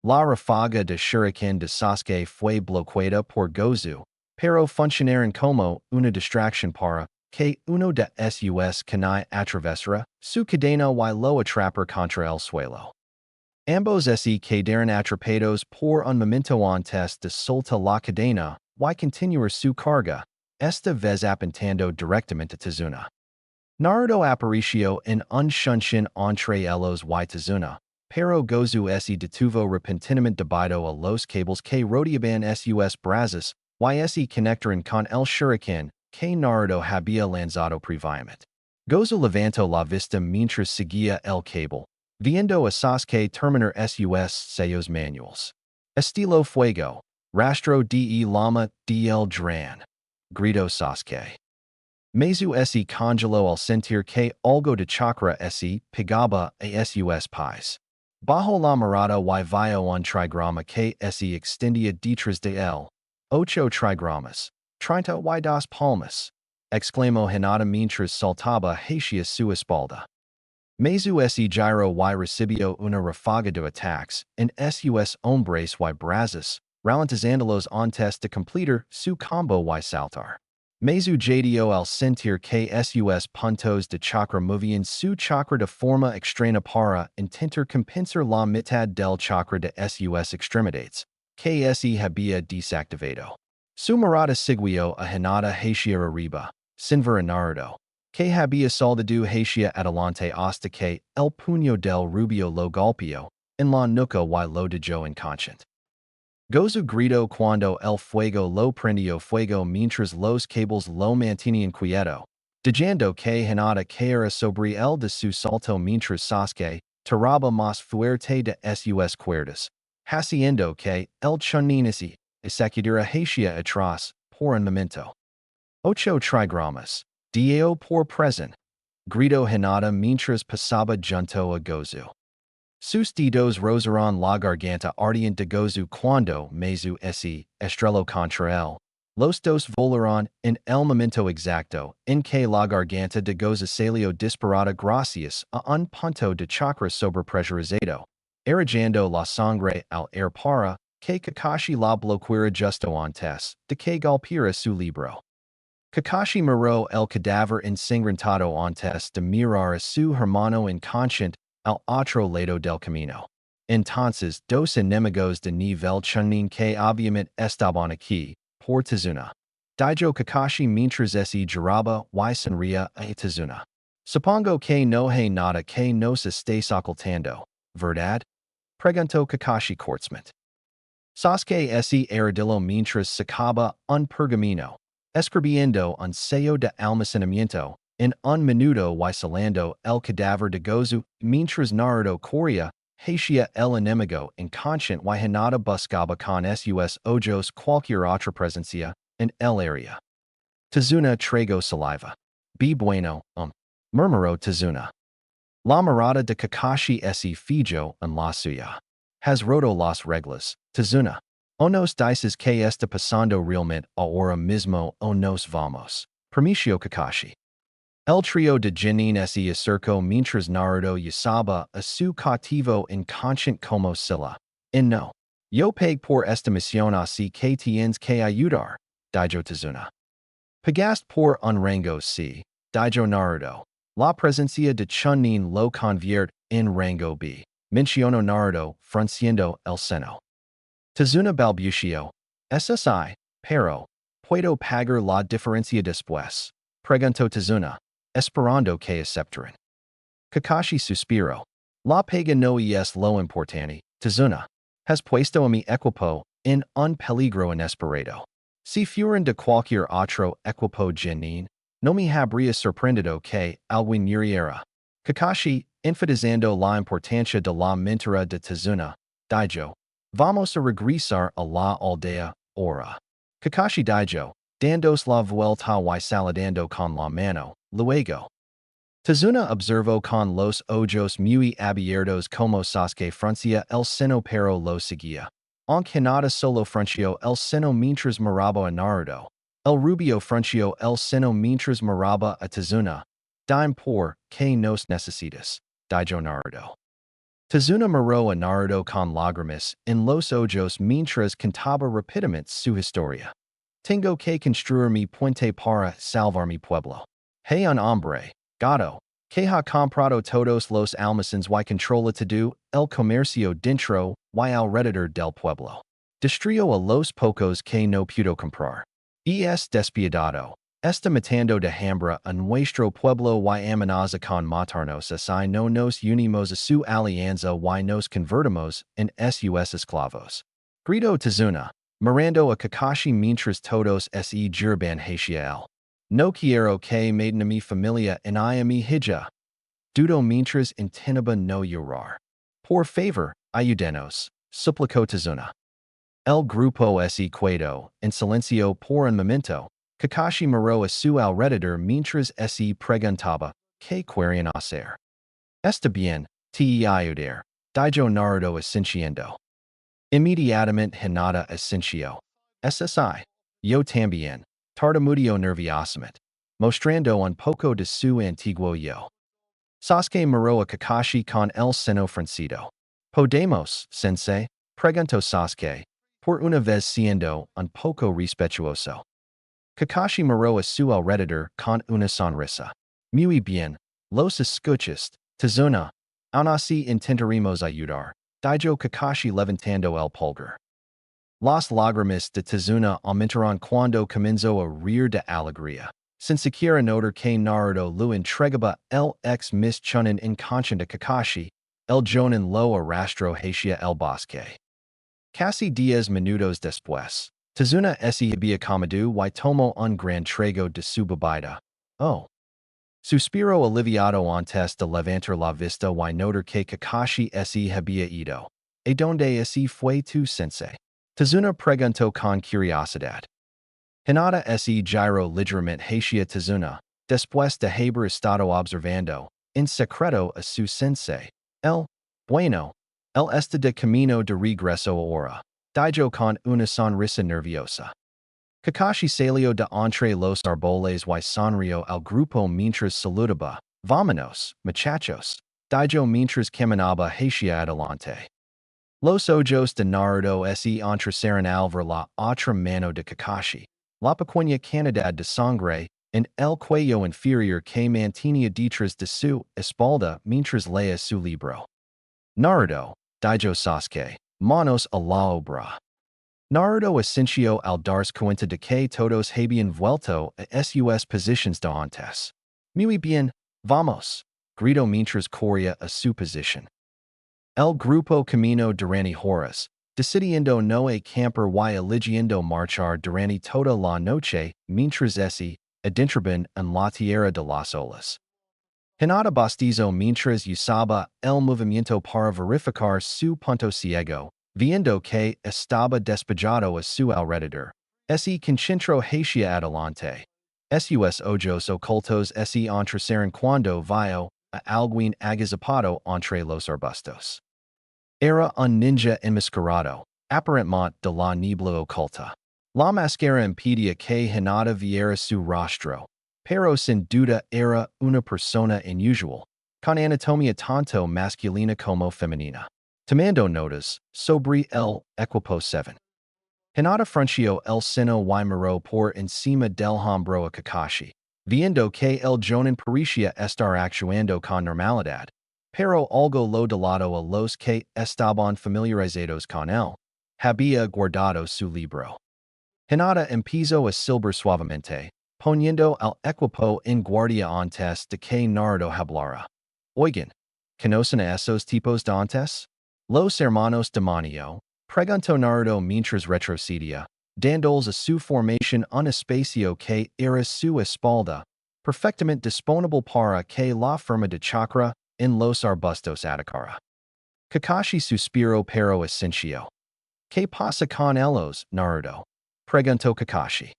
La ráfaga de shuriken de Sasuke fue bloqueada por Gozu, pero funcionaron como una distracción para que uno de sus canai atravesara su cadena y lo atrapar contra el suelo. Ambos se quedaron atrapados por un momento antes de soltar la cadena y continuar su carga, esta vez apuntando directamente a Tizuna. Naruto apareció en un shunshin entre ellos y Tizuna, pero Gozu se detuvo repentinamente debido a los cables que rodeaban sus brazos y se conectaron con el shuriken que Naruto había lanzado previamente. Gozu levantó la vista mientras seguía el cable, viendo a Sasuke terminar sus sellos manuals. Estilo fuego, rastro de lama del dran. Gritó Sasuke. Mezu se congeló al sentir que algo de chakra se pegaba a sus pies. Bajo la mirada y vio un trigrama que se extendía detrás de él. 8 trigramas. 32 palmas. Exclamó Hinata mientras saltaba hacia su espalda. Mezu se giró y recibió una ráfaga de ataques en sus hombres y brazos, ralentizándolos antes de completar su combo y saltar. Mezu jadeó al sentir que sus puntos de chakra movían su chakra de forma extraña para intentar compensar la mitad del chakra de sus extremidades, que se había desactivado. Su mirada siguió a Hinata hacia arriba, sin ver a Naruto, que había saltado hacia adelante hasta que el puño del rubio lo golpeó en la nuca y lo dejó inconsciente. Gozu gritó cuando el fuego lo prendió fuego mientras los cables lo mantenían quieto, dejando que Hinata caera sobre él de su salto mientras Sasuke tiraba más fuerte de sus cuerdas, haciendo que el chunin se sacudiera hacia atrás por un momento. 8 trigramas. Dio por present. Gritó Hinata mientras pasaba junto a Gozu. Sus dedos rozaron la garganta ardiente de Gozu cuando Mezu se estrelló contra él. Los dos volaron en el momento exacto en que la garganta de Gozu salió disparada gracias a un punto de chakra sobrepresurizado, irrigando la sangre al air para que Kakashi la bloqueara justo antes de que golpeara su libro. Kakashi miró el cadáver ensangrentado antes de mirar a su hermano inconsciente al otro lado del camino. Entonces, dos enemigos de nivel chunin que obviamente estaban aquí, por Tizuna. Dijo Kakashi mientras se giraba y sonría a Tizuna. Supongo que no hay nada que nos estés ocultando, ¿verdad? Preguntó Kakashi cortamente. Sasuke se arrodilló mientras sacaba un pergamino, escribiendo un sello de almacenamiento en un minuto y salando el cadáver de Gozu mientras Naruto corría hacia el enemigo inconsciente y Hinata buscaba con sus ojos cualquier otra presencia en el área. Tizuna tragó saliva. Be bueno, murmuró Tizuna. La mirada de Kakashi se fijó en la suya. Has roto las reglas, Tizuna. O nos dices que está pasando realmente ahora mismo o nos vamos. Permiso Kakashi. El trio de Jinin se acerco mientras Naruto Yasaba a su cautivo inconscient como silla. En no. Yo pague por estimación así que tienes que ayudar. Daijo Tazuna. Pagast por un rango C. Daijo Naruto. La presencia de Chunin lo convierte en rango B. Menciono Naruto, frunciendo el seno. Tazuna balbucio. SSI, pero, puedo pagar la diferencia después. Pregunto Tazuna. Esperando que aceptaran. Kakashi suspiro. La paga no es lo importante. Tazuna. Has puesto a mi equipo en un peligro inesperado. Si fueran de cualquier otro equipo genin, no me habría sorprendido que alguien muriera. Kakashi, enfatizando la importancia de la mentira de Tazuna. Daijo. Vamos a regresar a la aldea, ahora. Kakashi Daijo, dandos la vuelta y saludando con la mano, luego. Tazuna observó con los ojos muy abiertos como Sasuke fruncia el seno pero lo seguía. Aunque nada solo frunció el seno mientras miraba a Naruto. El rubio frunció el seno mientras miraba a Tazuna. Dime por que nos necesitas, Daijo Naruto. Tazuna miró a Naruto con lágrimas en los ojos mientras cantaba rápidamente su historia. Tengo que construir mi puente para salvar mi pueblo. Hey un hombre, gato, que ha comprado todos los almacenes y controla todo el comercio dentro y alrededor del pueblo. Destruyó a los pocos que no pudo comprar. Es despiadado. Está matando de hambre a nuestro pueblo y amenaza con matarnos si no nos unimos a su alianza y nos convertimos en sus esclavos. Grito Tazuna, mirando a Kakashi mientras todos se girban hacia él. No quiero que maten a mi familia en a mi hija. Dudo mientras intentaba no llorar. Por favor, ayúdenos, suplicó Tazuna. El grupo se quedó en silencio por un momento. Kakashi miró a su alrededor mientras se preguntaba, ¿qué querían hacer? Está bien, te ayudar. Daijo Naruto asintiendo. Inmediatamente Hinata asintió. SSI. Yo también. Tartamudeó nerviosamente. Mostrando un poco de su antiguo yo. Sasuke miró a Kakashi con el seno fruncido. ¿Podemos, sensei? Preguntó Sasuke. Por una vez siendo un poco respetuoso. Kakashi miró a su alrededor con una sonrisa. Muy bien, los escuchas, Tazuna. Aún así intentaremos ayudar. Daijo Kakashi levantando el pulgar. Las lágrimas de Tazuna aumentaron cuando comenzó a reír de alegría. Sin siquiera notar que Naruto lo entregaba el ex Miss Chunin inconsciente a Kakashi, el Jonin lo arrastró hacia el bosque. Casi 10 minutos después, Tazuna se había comido y tomó un gran trago de su bebida. Oh. Suspiro aliviado antes de levantar la vista y notar que Kakashi se había ido. ¿Y dónde se fue tu sensei? Tazuna preguntó con curiosidad. Hinata se giró ligeramente hacia Tazuna, después de haber estado observando, en secreto a su sensei. Bueno, él está de camino de regreso ahora. Daijo con una sonrisa nerviosa. Kakashi salió de entre los árboles y sonrió al grupo mientras saludaba. Vámonos, muchachos. Daijo mientras caminaba hacia adelante. Los ojos de Naruto se entrecerraron al ver la otra mano de Kakashi. La pequeña cantidad de sangre en el cuello inferior que mantenía detrás de su espalda mientras leía su libro. Naruto, Daijo Sasuke, manos a la obra. Naruto asintió al darse cuenta de que todos habían vuelto a sus posiciones de antes. Muy bien, vamos, gritó mientras corría a su posición. El grupo camino durante horas, decidiendo no acampar y eligiendo marchar durante toda la noche mientras se adentraban en la tierra de las olas. Hinata bostezó mientras usaba el movimiento para verificar su punto ciego, viendo que estaba despejado a su alrededor. Se concentró hacia adelante. Sus ojos ocultos se entrecerraron cuando vio a alguien agazapado entre los arbustos. Era un ninja enmascarado, aparentemente de la niebla oculta. La máscara impedía que Hinata viera su rostro, Pero sin duda era una persona inusual, con anatomía tanto masculina como femenina. Tomando notas sobre el equipo 7. Hinata frunció el seno y miró por encima del hombro a Kakashi, viendo que el joven parecía estar actuando con normalidad, pero algo lo delató a los que estaban familiarizados con él. Había guardado su libro. Hinata empezó a silbar suavemente, poniendo al equipo en guardia antes de que Naruto hablara. Oigan, ¿conocen a esos tipos de antes? Los hermanos demonio, preguntó Naruto mientras retrocedía, dándoles a su formación un espacio que era su espalda, perfectamente disponible para que la forma de chakra en los arbustos atacara. Kakashi suspiró pero asintió. ¿Qué pasa con ellos, Naruto? Preguntó Kakashi.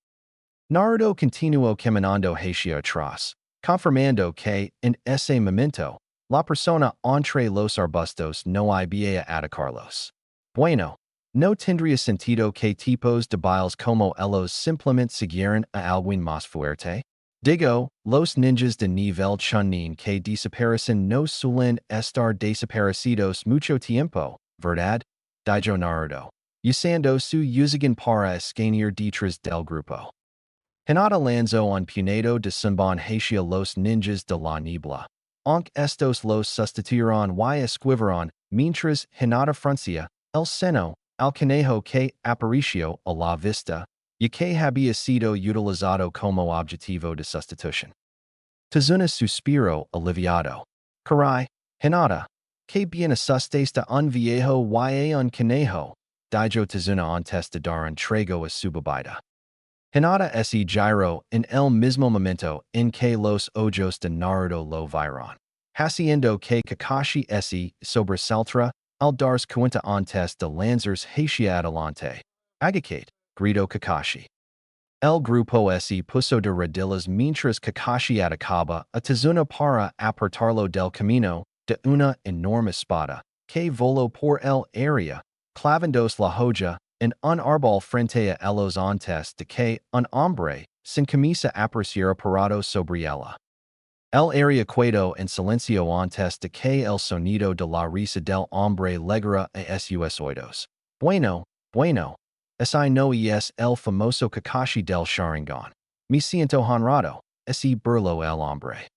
Naruto continuó caminando hacia atrás, confirmando que, en ese momento, la persona entre los arbustos no había atacarlos. Bueno, no tendría sentido que tipos débiles como ellos simplemente siguieran a alguien más fuerte. Digo, los ninjas de nivel chunin que desaparecen no suelen estar desaparecidos mucho tiempo, ¿verdad? Dijo Naruto, usando su Yuzugan para escanear detrás del grupo. Hinata lanzó un puñado de sunban hacia los ninjas de la niebla. Aunque estos los sustituyeron y esquivaron, mientras Hinata fruncía el seno, al conejo que apareció a la vista, y que había sido utilizado como objetivo de sustitución. Tazuna suspiró aliviado. Caray, Hinata, que bien asustes de un viejo y un conejo, dijo Tazuna antes de dar entrego a su bebida. Hinata se giró en el mismo momento en que los ojos de Naruto lo vieron, haciendo que Kakashi se sobresaltara al darse cuenta antes de lanzarse hacia adelante. Agacate, gritó Kakashi. El grupo se puso de rodillas mientras Kakashi atacaba a Tazuna para apartarlo del camino de una enorme espada que voló por el área, clavándose la joya en un árbol frente a ellos antes de que un hombre sin camisa apareciera parado sobre ella. El área quedó en silencio antes de que el sonido de la risa del hombre llegara a sus oídos. Bueno, ese no es el famoso Kakashi del Sharingan. Me siento honrado, ese burló el hombre.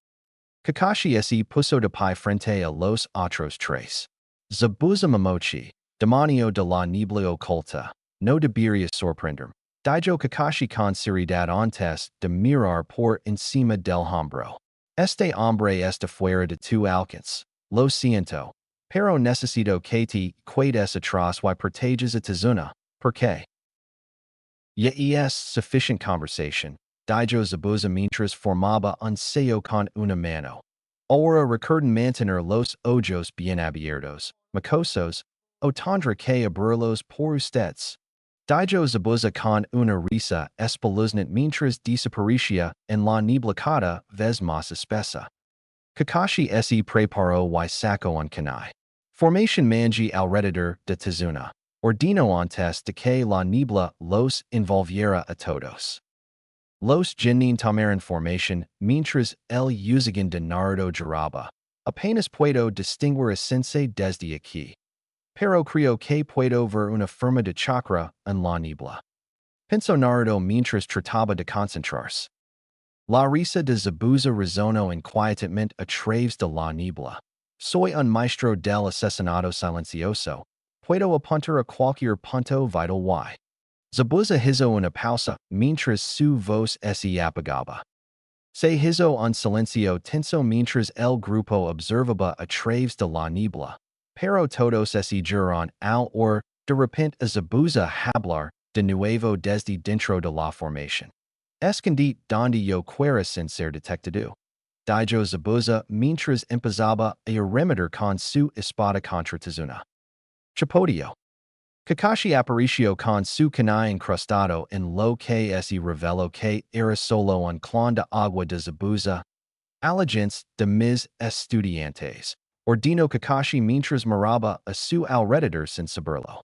Kakashi se puso de pie frente a los otros tres. Zabuza Momochi, demonio de la niebla oculta, no debería sorprender. Dijo Kakashi con seriedad antes de mirar por encima del hombro. Este hombre está fuera de tu alcance. Lo siento, pero necesito que te quedes atrás y proteges a Tazuna. ¿Por qué? Ya es sufficient conversation, dijo Zabuza mientras formaba un sello con una mano. Ahora recuerden mantener los ojos bien abiertos, mocosos, o tendré que abrirlos por ustedes. Dijo Zabuza con una risa espeluznante mientras desaparecía en la niebla cada vez más espesa. Kakashi se preparó y sacó un kunai. Formation manji alrededor de Tazuna. Ordino antes de que la niebla los envolviera a todos. Los Jinnin tomaron formation mientras el Yuzugan de Naruto giraba. Apenas puedo distinguir a sensei desde aquí. Pero creo que puedo ver una forma de chakra en la niebla. Pensó Naruto mientras trataba de concentrarse. La risa de Zabuza resonó inquietamente a través de la niebla. Soy un maestro del asesinato silencioso. Puedo apuntar a cualquier punto vital y. Zabuza hizo una pausa mientras su voz se apagaba. Se hizo un silencio tenso mientras el grupo observaba a través de la niebla. Pero todos se giraron al or de repente a Zabuza hablar de nuevo desde dentro de la formación. Escondite donde yo quiera sin ser detectado. Dijo Zabuza mientras empezaba a arremeter con su espada contra Tazuna. Chapodio. Kakashi apareció con su kunai incrustado en lo que se reveló que era solo un clon de agua de Zabuza. Allegiance de mis estudiantes. Ordino Kakashi mientras miraba a su alrededor sin saberlo.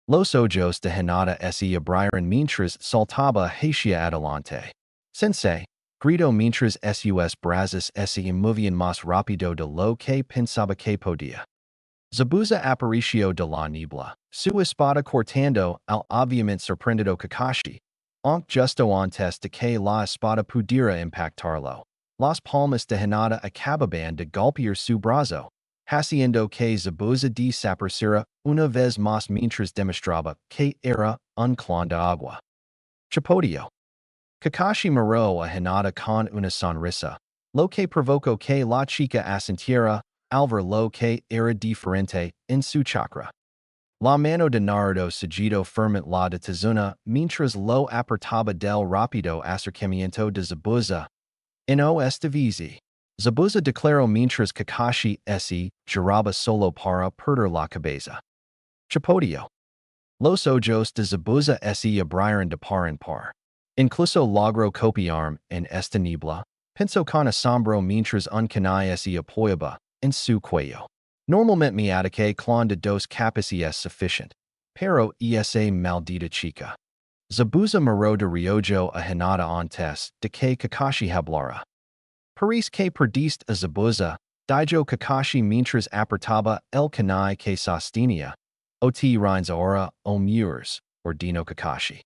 Los ojos de Hinata se abrieron mientras saltaba hacia adelante. Sensei, Grito mientras sus brazos se movían más rápido de lo que pensaba que podía. Zabuza aparicio de la niebla. Su espada cortando al obviamente sorprendido Kakashi. Aunque justo antes de que la espada pudiera impactarlo. Las palmas de Hinata acababan de golpear su brazo, haciendo que Zabuza desapareciera una vez más mientras demostraba que era un clon de agua. Chapodio. Kakashi miró a Hinata con una sonrisa, lo que provocó que la chica asintiera al ver lo que era diferente en su chakra. La mano de Naruto seguido firmemente la de Tazuna mientras lo apartaba del rápido acercamiento de Zabuza. No esta vez. Zabuza declaró mientras Kakashi se giraba solo para perder la cabeza. Chapodio. Los ojos de Zabuza se abrieron de par en par. Incluso logró copiarme en esta niebla. Pensó con asombro mientras un canalla se apoyaba en su cuello. Normalmente mi ataque clon de dos capas es suficiente. Pero esa maldita chica. Zabuza miró de Ryojo a Hinata antes de que Kakashi hablara. Paris que perdiste a Zabuza, dijo Kakashi mientras apartaba el canai que sostenía. O te rines ahora o muers, ordenó Kakashi.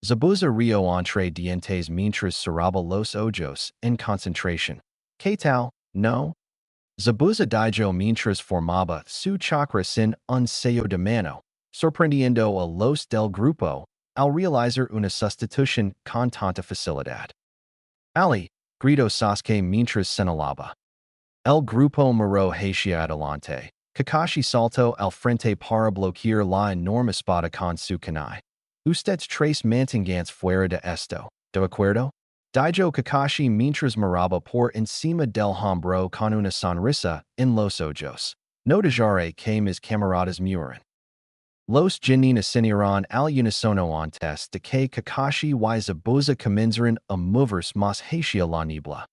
Zabuza rio entre dientes mientras cerraba los ojos en concentración. ¿Qué tal? No? Zabuza dijo mientras formaba su chakra sin un sello de mano, sorprendiendo a los del grupo al realizar una sustitución con tanta facilidad. Ali, gritó Sasuke mientras señalaba. El grupo miró hacia adelante. Kakashi saltó al frente para bloquear la enorme espada con su kunai. Ustedes tres mantenganse fuera de esto, ¿de acuerdo? Dijo Kakashi mientras miraba por encima del hombro con una sonrisa en los ojos. No dejaré que mis camaradas mueran. Los Genin ascendieron al unisono antes de que Kakashi y Zabuza comenzaran a moverse más hacia la niebla.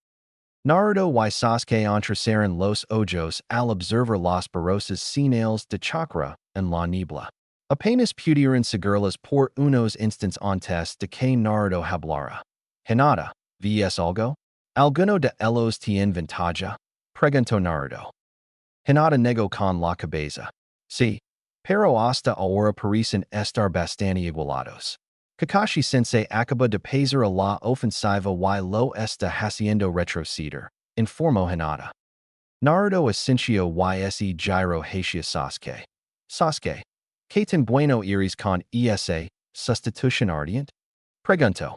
Naruto y Sasuke entrecerraron los ojos al observar las borrosas señales de chakra en la niebla. Apenas pudieron seguirlas por unos instantes antes de que Naruto hablara. Hinata, ¿ves algo? ¿Alguno de ellos tiene ventaja? Preguntó Naruto. Hinata negó con la cabeza. Sí, pero hasta ahora parecen estar bastante igualados. Kakashi Sensei acaba de pasar a la ofensiva y lo está haciendo retroceder, informó Hinata. Naruto asintió y se giró hacia Sasuke. Sasuke, ¿qué tan bueno eres con esa sustitución ardiente? Preguntó.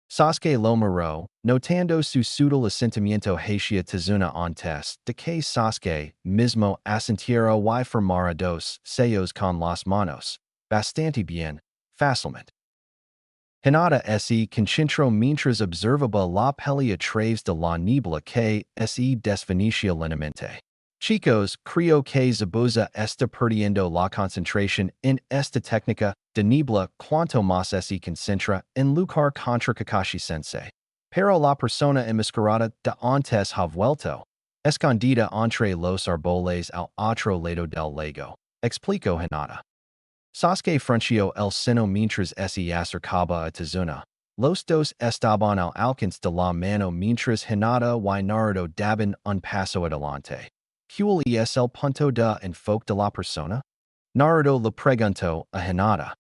Sasuke lo miró, notando su sutil asentimiento hacia Tazuna antes de que Sasuke mismo asintiera y formara dos sellos con las manos. Bastante bien, fácilmente. Hinata se concentró mientras observaba la pelea a través de la niebla que se desvanecía lentamente. Chicos, creo que Zabuza está perdiendo la concentración en esta técnica de niebla cuanto más se concentra en luchar contra Kakashi Sensei. Pero la persona enmascarada de antes ha vuelto, escondida entre los árboles al otro lado del lago, explicó Hinata. Sasuke frunció el seno mientras se acercaba a Tazuna. Los dos estaban al alcance de la mano mientras Hinata y Naruto daban un paso adelante. ¿Cuál es el punto de enfoque de la persona? Naruto le preguntó a Hinata.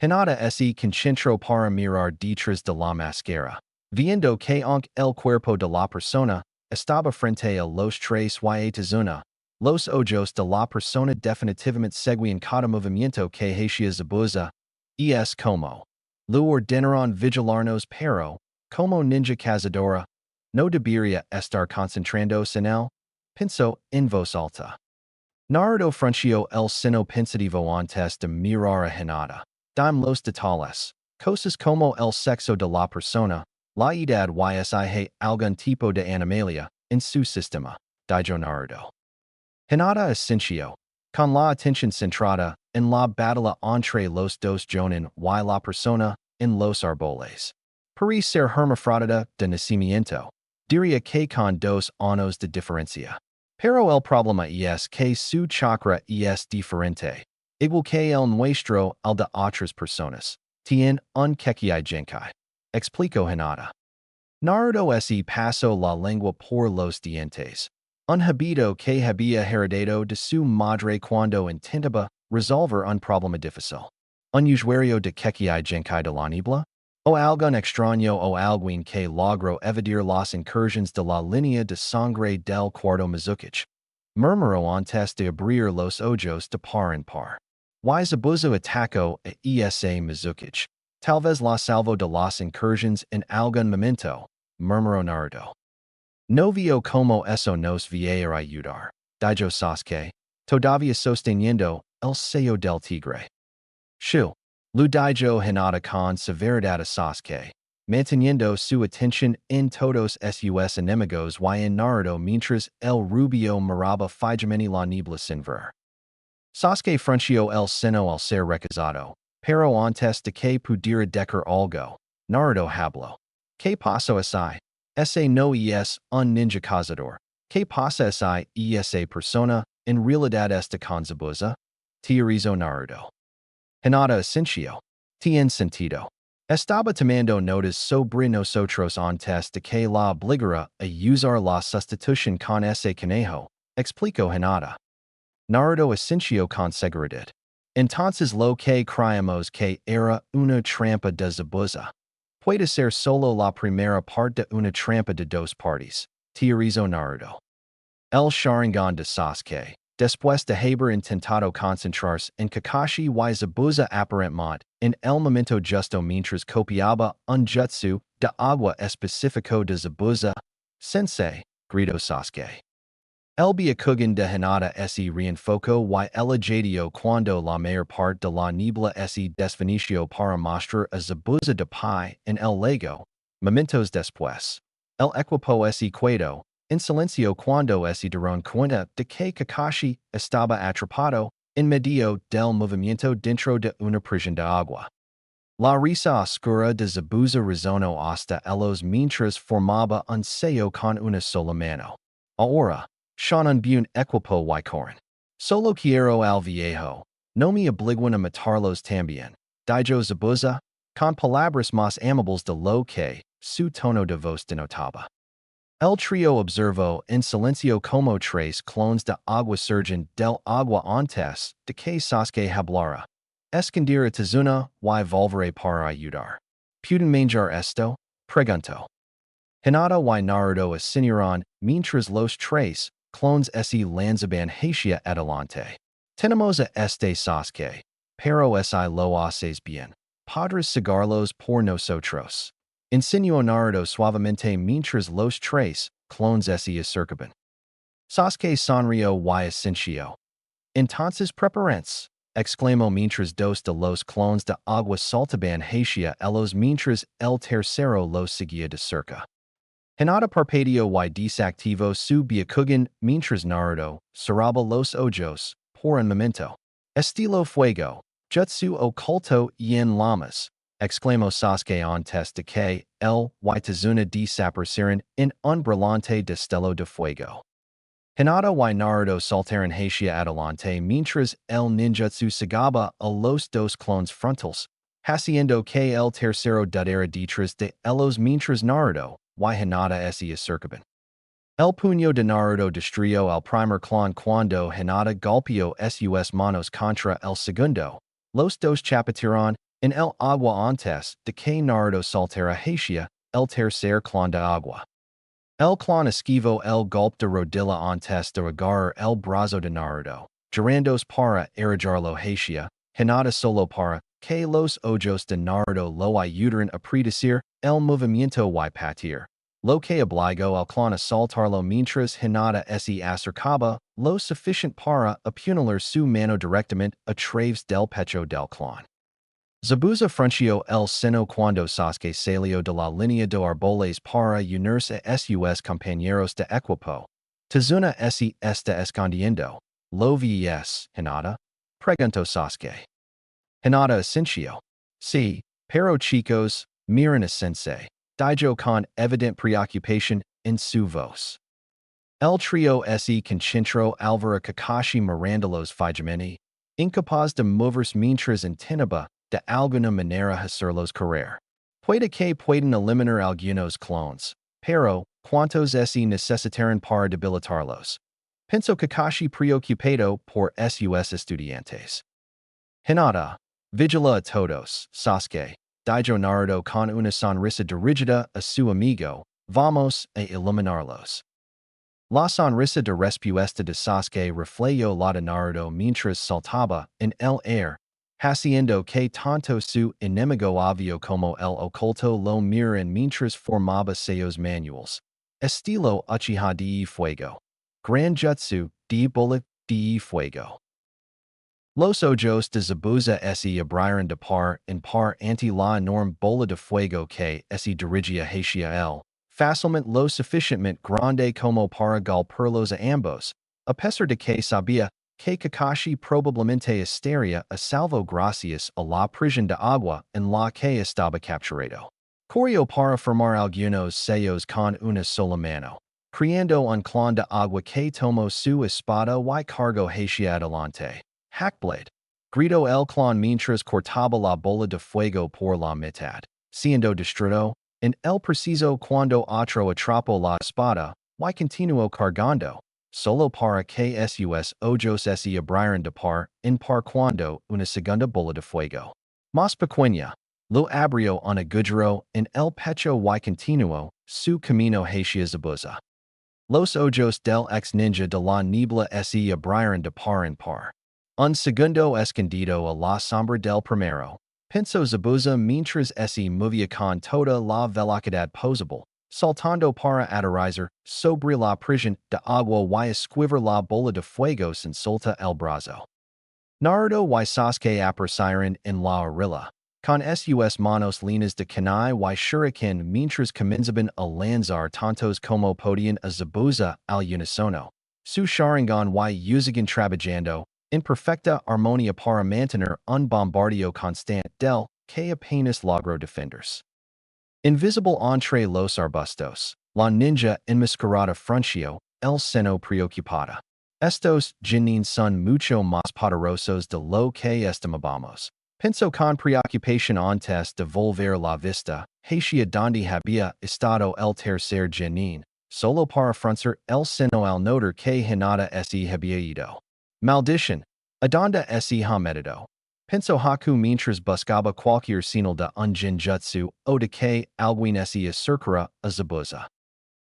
Hinata se concentró para mirar detrás de la máscara, viendo que aunque el cuerpo de la persona estaba frente a los tres y Tazuna, los ojos de la persona definitivamente seguían cada movimiento que hacía Zabuza, es como. Lo ordenaron vigilarnos pero, como ninja cazadora, no debería estar concentrándose en él, pensó en voz alta. Naruto frunció el seno pensativo antes de mirar a Hinata. Dime los detalles, cosas como el sexo de la persona, la edad y si hay algún tipo de animalia en su sistema, dijo Naruto. Hinata asintió, con la atención centrada en la batalla entre los dos jonin y la persona en los árboles. Parece ser hermafrodita de nacimiento, diría que con 2 años de diferencia. Pero el problema es que su chakra es diferente, igual que el nuestro al de otras personas. Tiene un kekkei genkai, explicó Hinata. Naruto se paso la lengua por los dientes. Un habito que había heredado de su madre cuando intentaba resolver un problema difícil. Un usuario de Kekkei Genkai de la Niebla? O algún extraño o alguien que logró evadir las incursiones de la línea de sangre del cuarto Mizukichi. Murmuró antes de abrir los ojos de par en par. Y Zabuza atacó a esa Mizukichi. Tal vez la salvo de las incursiones en algún momento, murmuró Naruto. No vio como eso nos viera ayudar. Dijo Sasuke, todavía sosteniendo el sello del tigre. Shu. Lu dijo Hinata con severidad a Sasuke, manteniendo su atención en todos sus enemigos y en Naruto mientras el rubio miraba fijamente la niebla sin ver. Sasuke frunció el seno al ser recazado, pero antes de que pudiera decir algo, Naruto habló. ¿Qué pasó así? Ese no es un ninja cazador. ¿Qué pasa así esa persona en realidad esta con Zabuza? Teorizó Naruto. Hinata asintió. Tien sentido. Estaba tomando notas sobre nosotros antes de que la obligara a usar la sustitución con ese conejo, explicó Hinata. Naruto asintió con seguridad. Entonces lo que creíamos que era una trampa de Zabuza. Puede ser solo la primera parte de una trampa de dos partes, teorizó Naruto. El Sharingan de Sasuke, después de haber intentado concentrarse en Kakashi y Zabuza aparentemente en el momento justo mientras copiaba un jutsu de agua específico de Zabuza, Sensei, gritó Sasuke. El Byakugan de Hinata se reenfocó y el ajadio cuando la mayor parte de la niebla se desvaneció para mostrar a Zabuza de pie en el lago. Momentos después, el equipo se quedó en silencio cuando se dieron cuenta de que Kakashi estaba atrapado en medio del movimiento dentro de una prisión de agua. La risa oscura de Zabuza resonó hasta los mientras formaba un sello con una sola mano. Ahora, Shannon bun equipo y corren. Solo quiero al viejo. No me obligan a matarlos también. Dijo Zabuza, con palabras más amables de lo que su tono de voz denotaba. El trío observó en silencio como tres clones de agua surgen del agua antes de que Sasuke hablara. Escondida Tazuna y volveré para ayudar. ¿Pueden manjar esto? Preguntó. Hinata y Naruto asintieron mientras los tres clones se lanzaban hacia adelante. Tenemos a este Sasuke, pero lo haces bien. Podrás sacarlos por nosotros. Insinuó Naruto suavemente mientras los tres clones se acercaban. Sasuke sonrió y asintió. Entonces preparense, exclamó mientras dos de los clones de agua saltaban hacia ellos mientras el tercero los seguía de cerca. Hinata parpadeó y desactivó su Byakugan mientras Naruto cerraba los ojos por un momento. Estilo fuego, jutsu oculto y en llamas, exclamó Sasuke antes de que el y Tazuna desaparecieran en un brillante destello de fuego. Hinata y Naruto saltaron hacia adelante mientras el ninjutsu cegaba a los dos clones frontales, haciendo que el tercero dudara detrás de ellos mientras Naruto y Hinata se acercaban. El puño de Naruto destruyó al primer clon cuando Hinata golpeó sus manos contra el segundo. Los dos chapatearon en el agua antes de que Naruto saltara hacia el tercer clon de agua. El clon esquivó el golpe de rodilla antes de agarrar el brazo de Naruto, girandos para arrojarlo hacia Hinata solo para que los ojos de Naruto lo ayudaran a predecir el movimiento y patir, lo que obligó al clon a saltarlo mientras Hinata se acercaba lo suficiente para apuñalar su mano directamente a través del pecho del clon. Zabuza frunció el seno cuando Sasuke salió de la línea de árboles para unirse a sus compañeros de equipo. Tazuna se está escondiendo. ¿Lo ves, Hinata? Preguntó Sasuke. Hinata asintió. Sí, pero chicos, miren a sensei. Dijo con evident preocupación en su voz. El trío se concentró al ver a Kakashi mirándolos fijamente, incapaz de moverse mientras intentaba de alguna manera hacerlos correr. Puede que pueden eliminar algunos clones, pero cuantos se necesitarán para debilitarlos. Pienso Kakashi preocupado por sus estudiantes. Hinata, vigila a todos, Sasuke, Daijo Naruto con una sonrisa dirigida a su amigo, vamos a eliminarlos. La sonrisa de respuesta de Sasuke reflejó la de Naruto mientras saltaba en el aire, haciendo que tanto su enemigo obvio como el oculto lo miren mientras formaba sellos manuals. Estilo Uchiha de Fuego. Gran Jutsu de Bola de Fuego. Los ojos de Zabuza se abrieron de par en par ante la enorme bola de fuego que se dirigía hacia él, fácilmente lo suficientemente grande como para golpearlos a ambos, a pesar de que sabía que Kakashi probablemente estaría a salvo gracias a la prisión de agua en la que estaba capturado. Corrió para formar algunos sellos con una sola mano, creando un clon de agua que tomó su espada y cargo hacia adelante. Hackblade. Grito el clon mientras cortaba la bola de fuego por la mitad, siendo destruido, en el preciso cuando otro atrapó la espada, y continuó cargando, solo para que sus ojos se abrieran de par en par cuando una segunda bola de fuego. Más pequeña, lo abrió un agujero en el pecho y continuó su camino hacia Zabuza. Los ojos del ex ninja de la niebla se abrieron de par en par. Un segundo escondido a la sombra del primero, pensó Zabuza mientras se movía con toda la velocidad posible, saltando para aterrizar sobre la prisión de agua y esquivar la bola de fuego sin soltar el brazo. Naruto y Sasuke aparecieron en la orilla, con sus manos llenas de kunai y shuriken mientras comenzaban a lanzar tantos como podían a Zabuza al unisono. Su Sharingan y Uzigan trabajando en perfecta armonía para mantener un bombardeo constante del que apenas logró defenderse. Invisible entre los arbustos, la ninja enmascarada frunció el seno preocupada. Estos genin son mucho más poderosos de lo que estimamos. Pensó con preocupación antes de volver la vista, hacia donde había estado el tercer genin, solo para fruncir el seno al notar que Hinata se había ido. Maldición. Adonde se ha metido. Pensó Haku mientras buscaba cualquier señal de un genjutsu o de que alguien se acercara a Zabuza.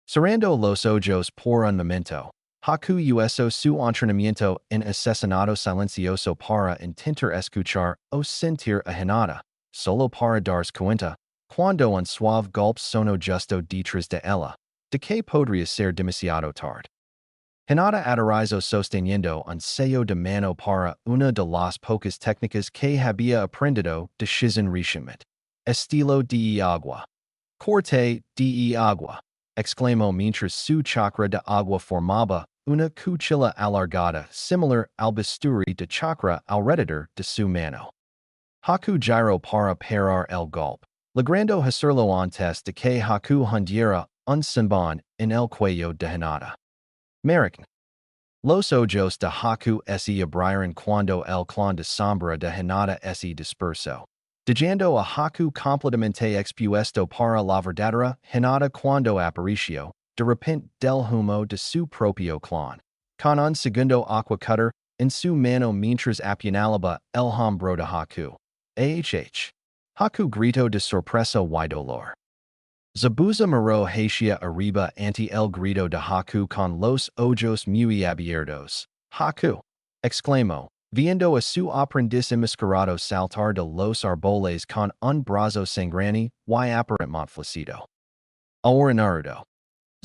Cerrando los ojos por un momento, Haku usó su entrenamiento en asesinato silencioso para intentar escuchar o sentir a Hinata, solo para darse cuenta, cuando un suave golpe sonó justo detrás de ella, de que podría ser demasiado tarde. Hinata aterrizó sosteniendo un sello de mano para una de las pocas técnicas que había aprendido de Shizen recientemente. Estilo de agua. Corte de agua, exclamó mientras su chakra de agua formaba una cuchilla alargada similar al bisturi de chakra alrededor de su mano. Haku giró para parar el golpe, logrando hacerlo antes de que Haku hundiera un senbon en el cuello de Hinata. American. Los ojos de Haku se abrieron cuando el clon de sombra de Hinata se dispersó, dejando a Haku completamente expuesto para la verdadera Hinata cuando apareció, de repente del humo de su propio clon, con un segundo aqua cutter en su mano mientras apuñalaba el hombro de Haku. Haku gritó de sorpresa y dolor. Zabuza miró hacia arriba ante el grito de Haku con los ojos muy abiertos. Haku, exclamó, viendo a su aprendiz enmascarado saltar de los árboles con un brazo sangrante y aparentemente flácido. Ahora Naruto.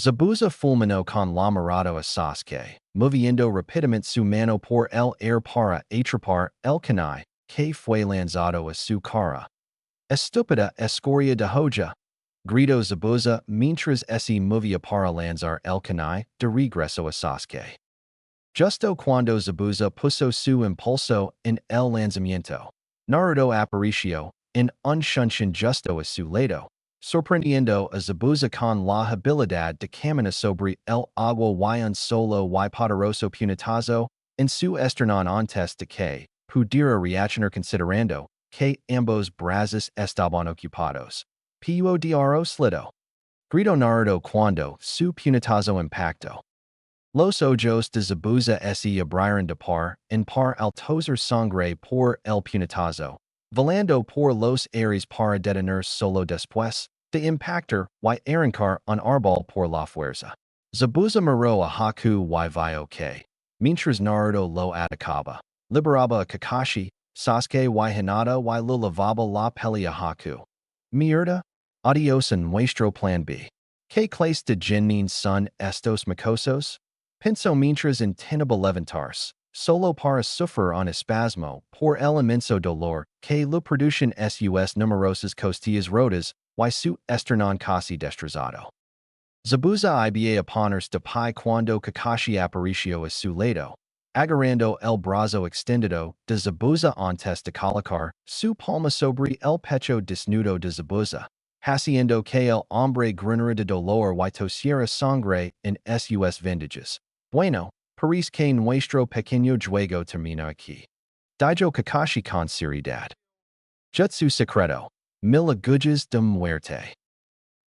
Zabuza fulminó con la mirada a Sasuke, moviendo rápidamente su mano por el aire para atrapar el kunai que fue lanzado a su cara. Estúpida escoria de joya. Gritó Zabuza mientras se movía para lanzar el kunai de regreso a Sasuke. Justo cuando Zabuza puso su impulso en el lanzamiento, Naruto apareció en un shunshin justo a su lado, sorprendiendo a Zabuza con la habilidad de caminar sobre el agua y un solo y poderoso puñetazo en su esternón antes de que pudiera reaccionar considerando que ambos brazos estaban ocupados. Puodro slido. Grito Naruto cuando su punitazo impacto. Los ojos de Zabuza se abrieron de par en par al toser sangre por el punitazo, volando por los aires para detener solo después de impactar y arrancar un árbol por la fuerza. Zabuza miró a Haku y vio que, mientras Naruto lo atacaba, liberaba a Kakashi, Sasuke y Hinata y lo lavaba la pelea Haku. Mierda, adios en nuestro plan B. ¿Qué clase de genin son estos mocosos? Pinso mientras intentaba levantarse, solo para sufrir un espasmo por el inmenso dolor que le producen sus numerosas costillas rotas y su esternón casi destrozado. Zabuza iba a ponerse de pie cuando Kakashi apareció a su lado, agarrando el brazo extendido de Zabuza antes de colocar su palma sobre el pecho desnudo de Zabuza, haciendo que el hombre grinara de dolor y tosiera sangre en sus vendajes. Bueno, parece que nuestro pequeño juego termina aquí. Dijo Kakashi con seriedad. Jutsu secreto. Mil agujas de muerte.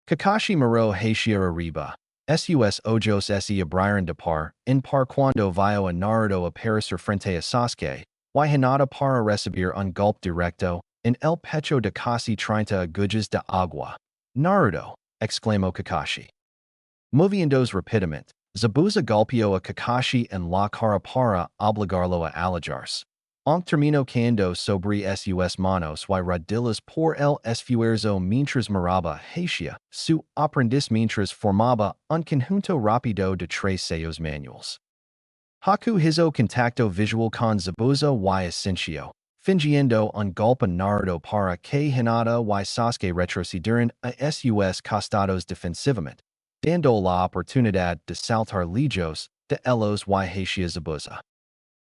Kakashi miró hacia arriba. Sus ojos se abrieron de par en par cuando vio a Naruto aparecer frente a Sasuke, y Hinata para recibir un golpe directo en el pecho de casi 30 agujas de agua. Naruto, exclamó Kakashi. Moviéndose rápidamente, Zabuza golpeó a Kakashi en la cara para obligarlo a alejarse. Terminó cayendo sobre sus manos y rodillas por el esfuerzo mientras miraba hacia su aprendiz mientras formaba un conjunto rápido de tres sellos manuales. Haku hizo contacto visual con Zabuza y Asensio, fingiendo un golpe Naruto para que Hinata y Sasuke retrocedieran a sus costados defensivamente, dando la oportunidad de saltar lejos de ellos y hacia Zabuza.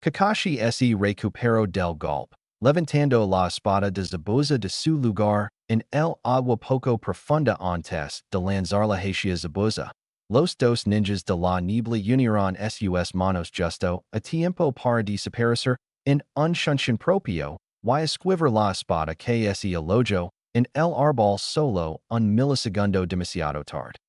Kakashi se recuperó del golpe, levantando la espada de Zabuza de su lugar en el agua poco profunda antes de lanzarla hacia Zabuza. Los dos ninjas de la niebla unieron sus manos justo a tiempo para desaparecer en un shunshin propio y esquivar la espada que se alojó en el árbol solo un milisegundo demasiado tarde.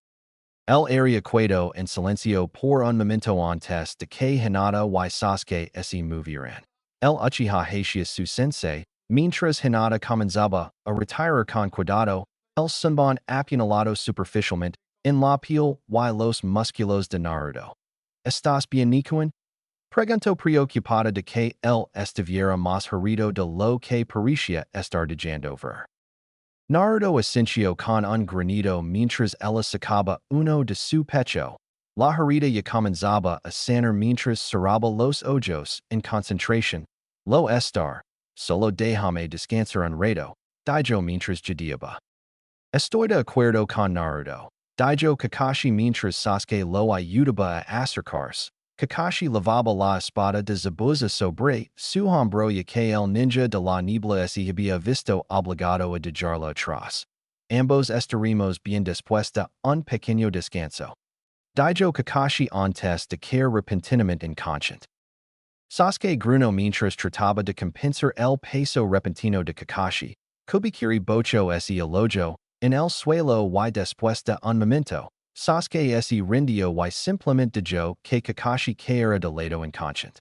El área quedó en silencio por un momento antes de que Hinata y Sasuke se movieran. El Uchiha hacia su sensei, mientras Hinata comenzaba a retirar con cuidado, el sunban apuñalado superficialmente en la piel y los músculos de Naruto. ¿Estás bien, Nikuen? Preguntó preocupada de que él estuviera más herido de lo que parecía estar dejando ver. Naruto asintió con un granido mientras ella sacaba uno de su pecho. La herida ya comenzaba a sanar mientras cerraba los ojos en concentración. Lo estar, solo déjame descansar un rato, dijo mientras jadeaba. Estoy de acuerdo con Naruto, dijo Kakashi mientras Sasuke lo ayudaba a acercarse. Kakashi lavaba la espada de Zabuza sobre su hombro y que el ninja de la niebla se había visto obligado a dejarla atrás. Ambos estaremos bien después de un pequeño descanso. Dijo Kakashi antes de caer repentinamente inconsciente. Sasuke gruñó mientras trataba de compensar el peso repentino de Kakashi. Kubikiri bocho se alojó en el suelo y después de un momento, Sasuke se rindió y simplemente dejó que Kakashi caera de lado inconsciente.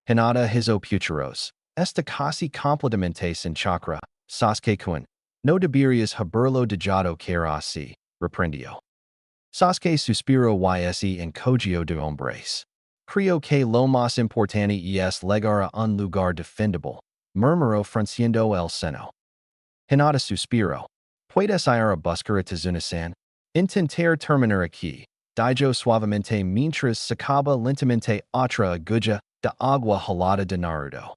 Hinata hizo pucheros. Esta casi completamente sin chakra, Sasuke-kun. No deberías haberlo dejado caer así, reprendió. Sasuke suspiró y se encogió de hombres. Creo que lo más importante es llegar a un lugar defendable, murmuró frunciendo el seno. Hinata suspiró. ¿Puedes ir a buscar a Tazuna-san? Intentar terminar aquí, dijo suavemente mientras sacaba lentamente otra aguja de agua helada de Naruto.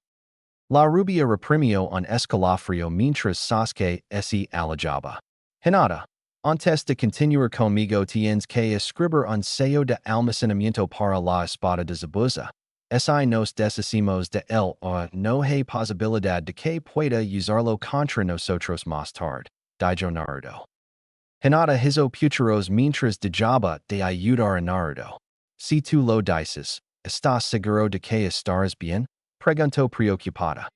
La rubia reprimió un escalofrío mientras Sasuke se alejaba. Hinata, antes de continuar conmigo tienes que escribir un sello de almacenamiento para la espada de Zabuza. Si nos deshacemos de él no hay posibilidad de que pueda usarlo contra nosotros más tarde, dijo Naruto. Hinata hizo pucheros mientras dejaba de ayudar a Naruto. Si tú lo dices, ¿estás seguro de que estarás bien? Preguntó preocupada.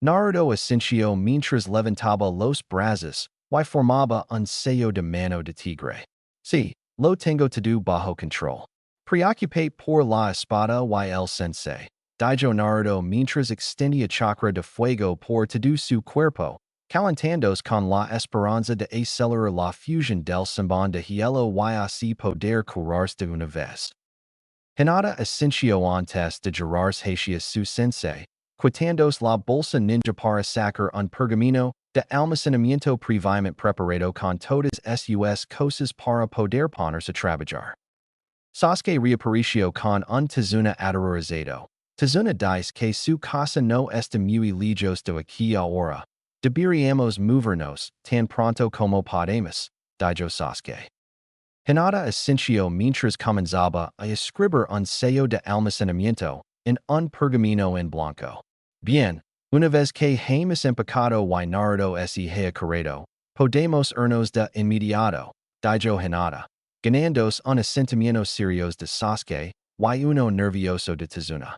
Naruto asintió mientras levantaba los brazos y formaba un sello de mano de tigre. Sí, lo tengo todo bajo control. Preoccupate por la espada y el sensei. Daijo Naruto mientras extendía chakra de fuego por todo su cuerpo, calentándose con la esperanza de acelerar la fusión del simbón de hielo y así poder curarse de una vez. Hinata asintió antes de girarse hacia su sensei, quitándose la bolsa ninja para sacar un pergamino de almacenamiento previamente preparado con todas sus cosas para poder ponerse a trabajar. Sasuke reapareció con un Tazuna aterrorizado. Tazuna dice que su casa no está muy lejos de aquí ahora. Deberíamos movernos tan pronto como podemos, dijo Sasuke. Hinata asintió mientras comenzaba a escribir un sello de almacenamiento en un pergamino en blanco. Bien, una vez que hemos empacado y Naruto se haya curado, podemos irnos de inmediato, dijo Hinata, ganándose un asentimiento serio de Sasuke y uno nervioso de Tazuna.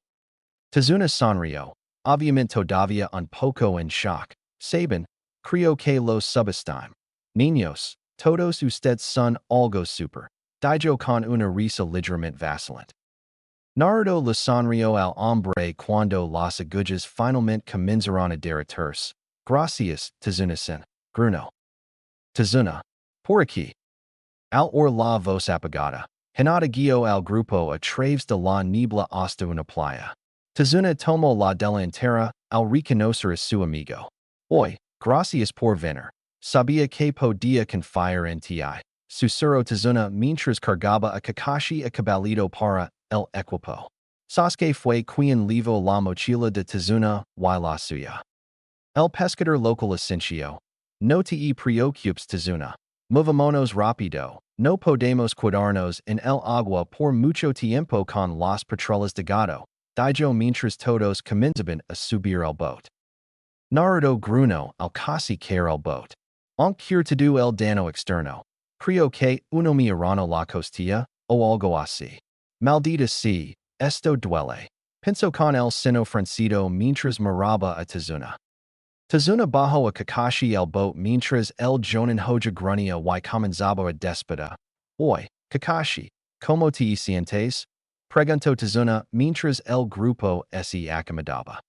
Tazuna sonrió, obviamente todavía un poco en shock. Saben, creo que los subestime. Niños, todos ustedes son algo super, dijo con una risa ligeramente vacilante. Naruto le sonrió al hombre cuando las agujas finalmente comenzaron a derretirse. Gracias, Tazuna-san. Gruno. Tazuna. Por aquí. Al or la voz apagada. Hinata guió al grupo a través de la niebla hasta una playa. Tazuna tomó la delantera al reconocer a su amigo. Hoy, gracias por venir. Sabía que podía confiar en ti. Susurró Tazuna mientras cargaba a Kakashi a caballito para el equipo. Sasuke fue quien levó la mochila de Tazuna y la suya. El pescador local asintió. No te preocupes, Tazuna. Movámonos rápido. No podemos quedarnos en el agua por mucho tiempo con las patrolas de gato, dijo mientras todos comenzaban a subir al bote. Naruto gruñó al casi caer al bote. Aunque todo el daño externo. Creo que uno me arranó la costilla, o algo así. Maldita sea, esto duele. Pensó con el seno fruncido mientras miraba a Tazuna. Tazuna bajó a Kakashi el bote mientras el jonin hoja grunía y comenzaba a despedir. Hoy, Kakashi, ¿cómo te sientes? Preguntó Tazuna mientras el grupo se acomodaba.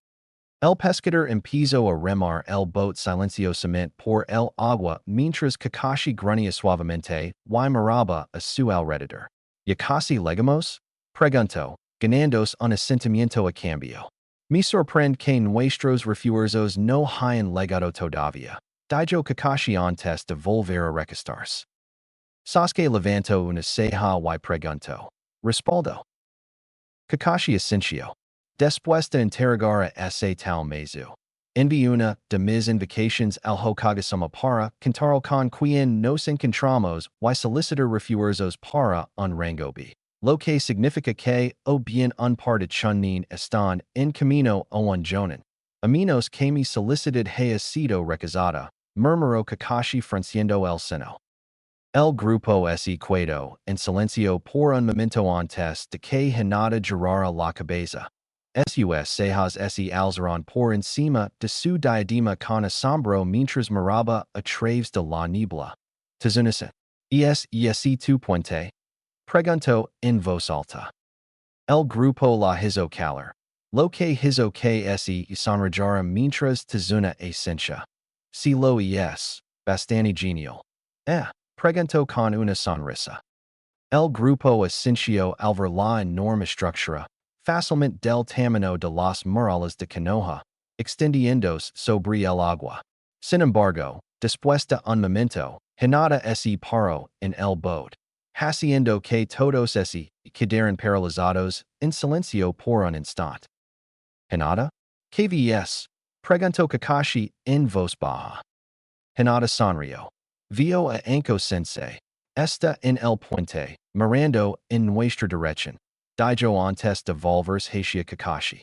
El pescador empezó a remar el bote silenciosamente por el agua mientras Kakashi grunía suavemente y miraba a su alrededor. ¿Ya casi llegamos? Preguntó, ganándose un asentimiento a cambio. Me sorprende que nuestros refuerzos no hayan llegado todavía, dijo Kakashi antes de volver a recostarse. Sasuke levantó una ceja y preguntó. Respaldo. Kakashi asintió. Después de interrogar a ese tal Meizu. Envi una de mis invocations al Hokage-sama para contaro con quien nos encontramos y solicitar refuerzos para un rangobi. Lo que significa que o bien un par de chunin están en camino o un jonin. A menos que mi solicitud haya sido recusada, murmuró Kakashi frunciendo el seno. El grupo se quedó en silencio por un momento antes de que Hinata girara la cabeza. Sus cejas se alzaron por encima de su diadema con asombro mientras miraba a través de la niebla. Tazuna-san. ¿Y tu puente? Preguntó en voz alta. El grupo la hizo calar. Lo que hizo que se sonrojara mientras Tazuna asintió. Si lo es, bastante genial. Preguntó con una sonrisa. El grupo asintió al ver la enorme estructura, fácilmente del tamaño de las murallas de Konoha, extendiéndose sobre el agua. Sin embargo, después de un momento, Hinata se paró en el bote, haciendo que todos se quedaran paralizados en silencio por un instante. Hinata? ¿Qué ves? Preguntó Kakashi en voz baja. Hinata sonrió. Vio a Anko-sensei. Está en el puente, mirando en nuestra dirección. Dijo antes de volverse hacia Kakashi.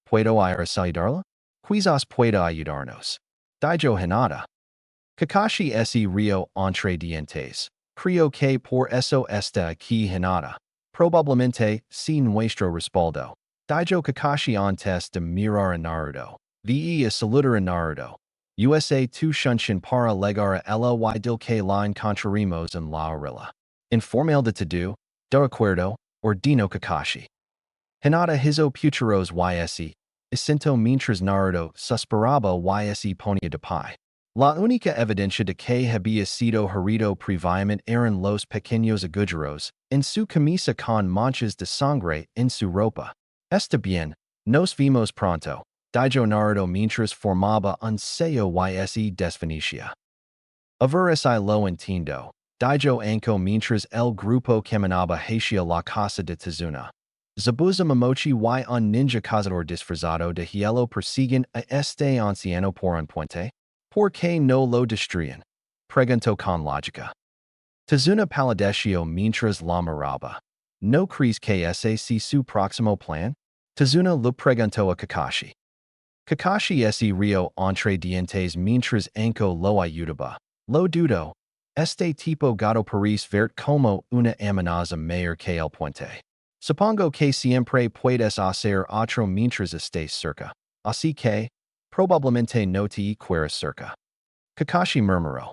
¿Puedo ir a saludarla? Quizás pueda ayudarnos. Dijo Hinata. Kakashi se rió entre dientes. Creo que por eso está aquí Hinata. Probablemente, sin nuestro respaldo. Dijo Kakashi antes de mirar a Naruto. Ve a saludar a Naruto. USA 2 Shunshin para legara ella y del que line contrarimos en la orilla. Informal de todo, de acuerdo, or dino Kakashi. Hinata hizo pucheros yse, isinto mientras Naruto suspiraba yse ponía de pie. La única evidencia de que había sido herido previamente eran los pequeños agujeros en su camisa con manchas de sangre en su ropa. Está bien, nos vimos pronto. Dijo Naruto mientras formaba un sello yse desfinicia. Averus I lo entiendo. Dijo anko mientras el grupo caminaba hacia la casa de Tazuna. Zabuza Momochi y un ninja cazador disfrazado de hielo persiguen a este anciano por un puente. ¿Por qué no lo destruyen? Preguntó con lógica. Tazuna palideció mientras la miraba. ¿No crees que ese si su próximo plan? Tazuna lo preguntó a Kakashi. Kakashi ese rio entre dientes mientras anko lo ayudaba. Lo dudo. Este tipo gato parece vert como una amenaza mayor que el puente. Supongo que siempre puedes hacer otro mientras estés cerca. Así que, probablemente no te equieres cerca. Kakashi murmuró.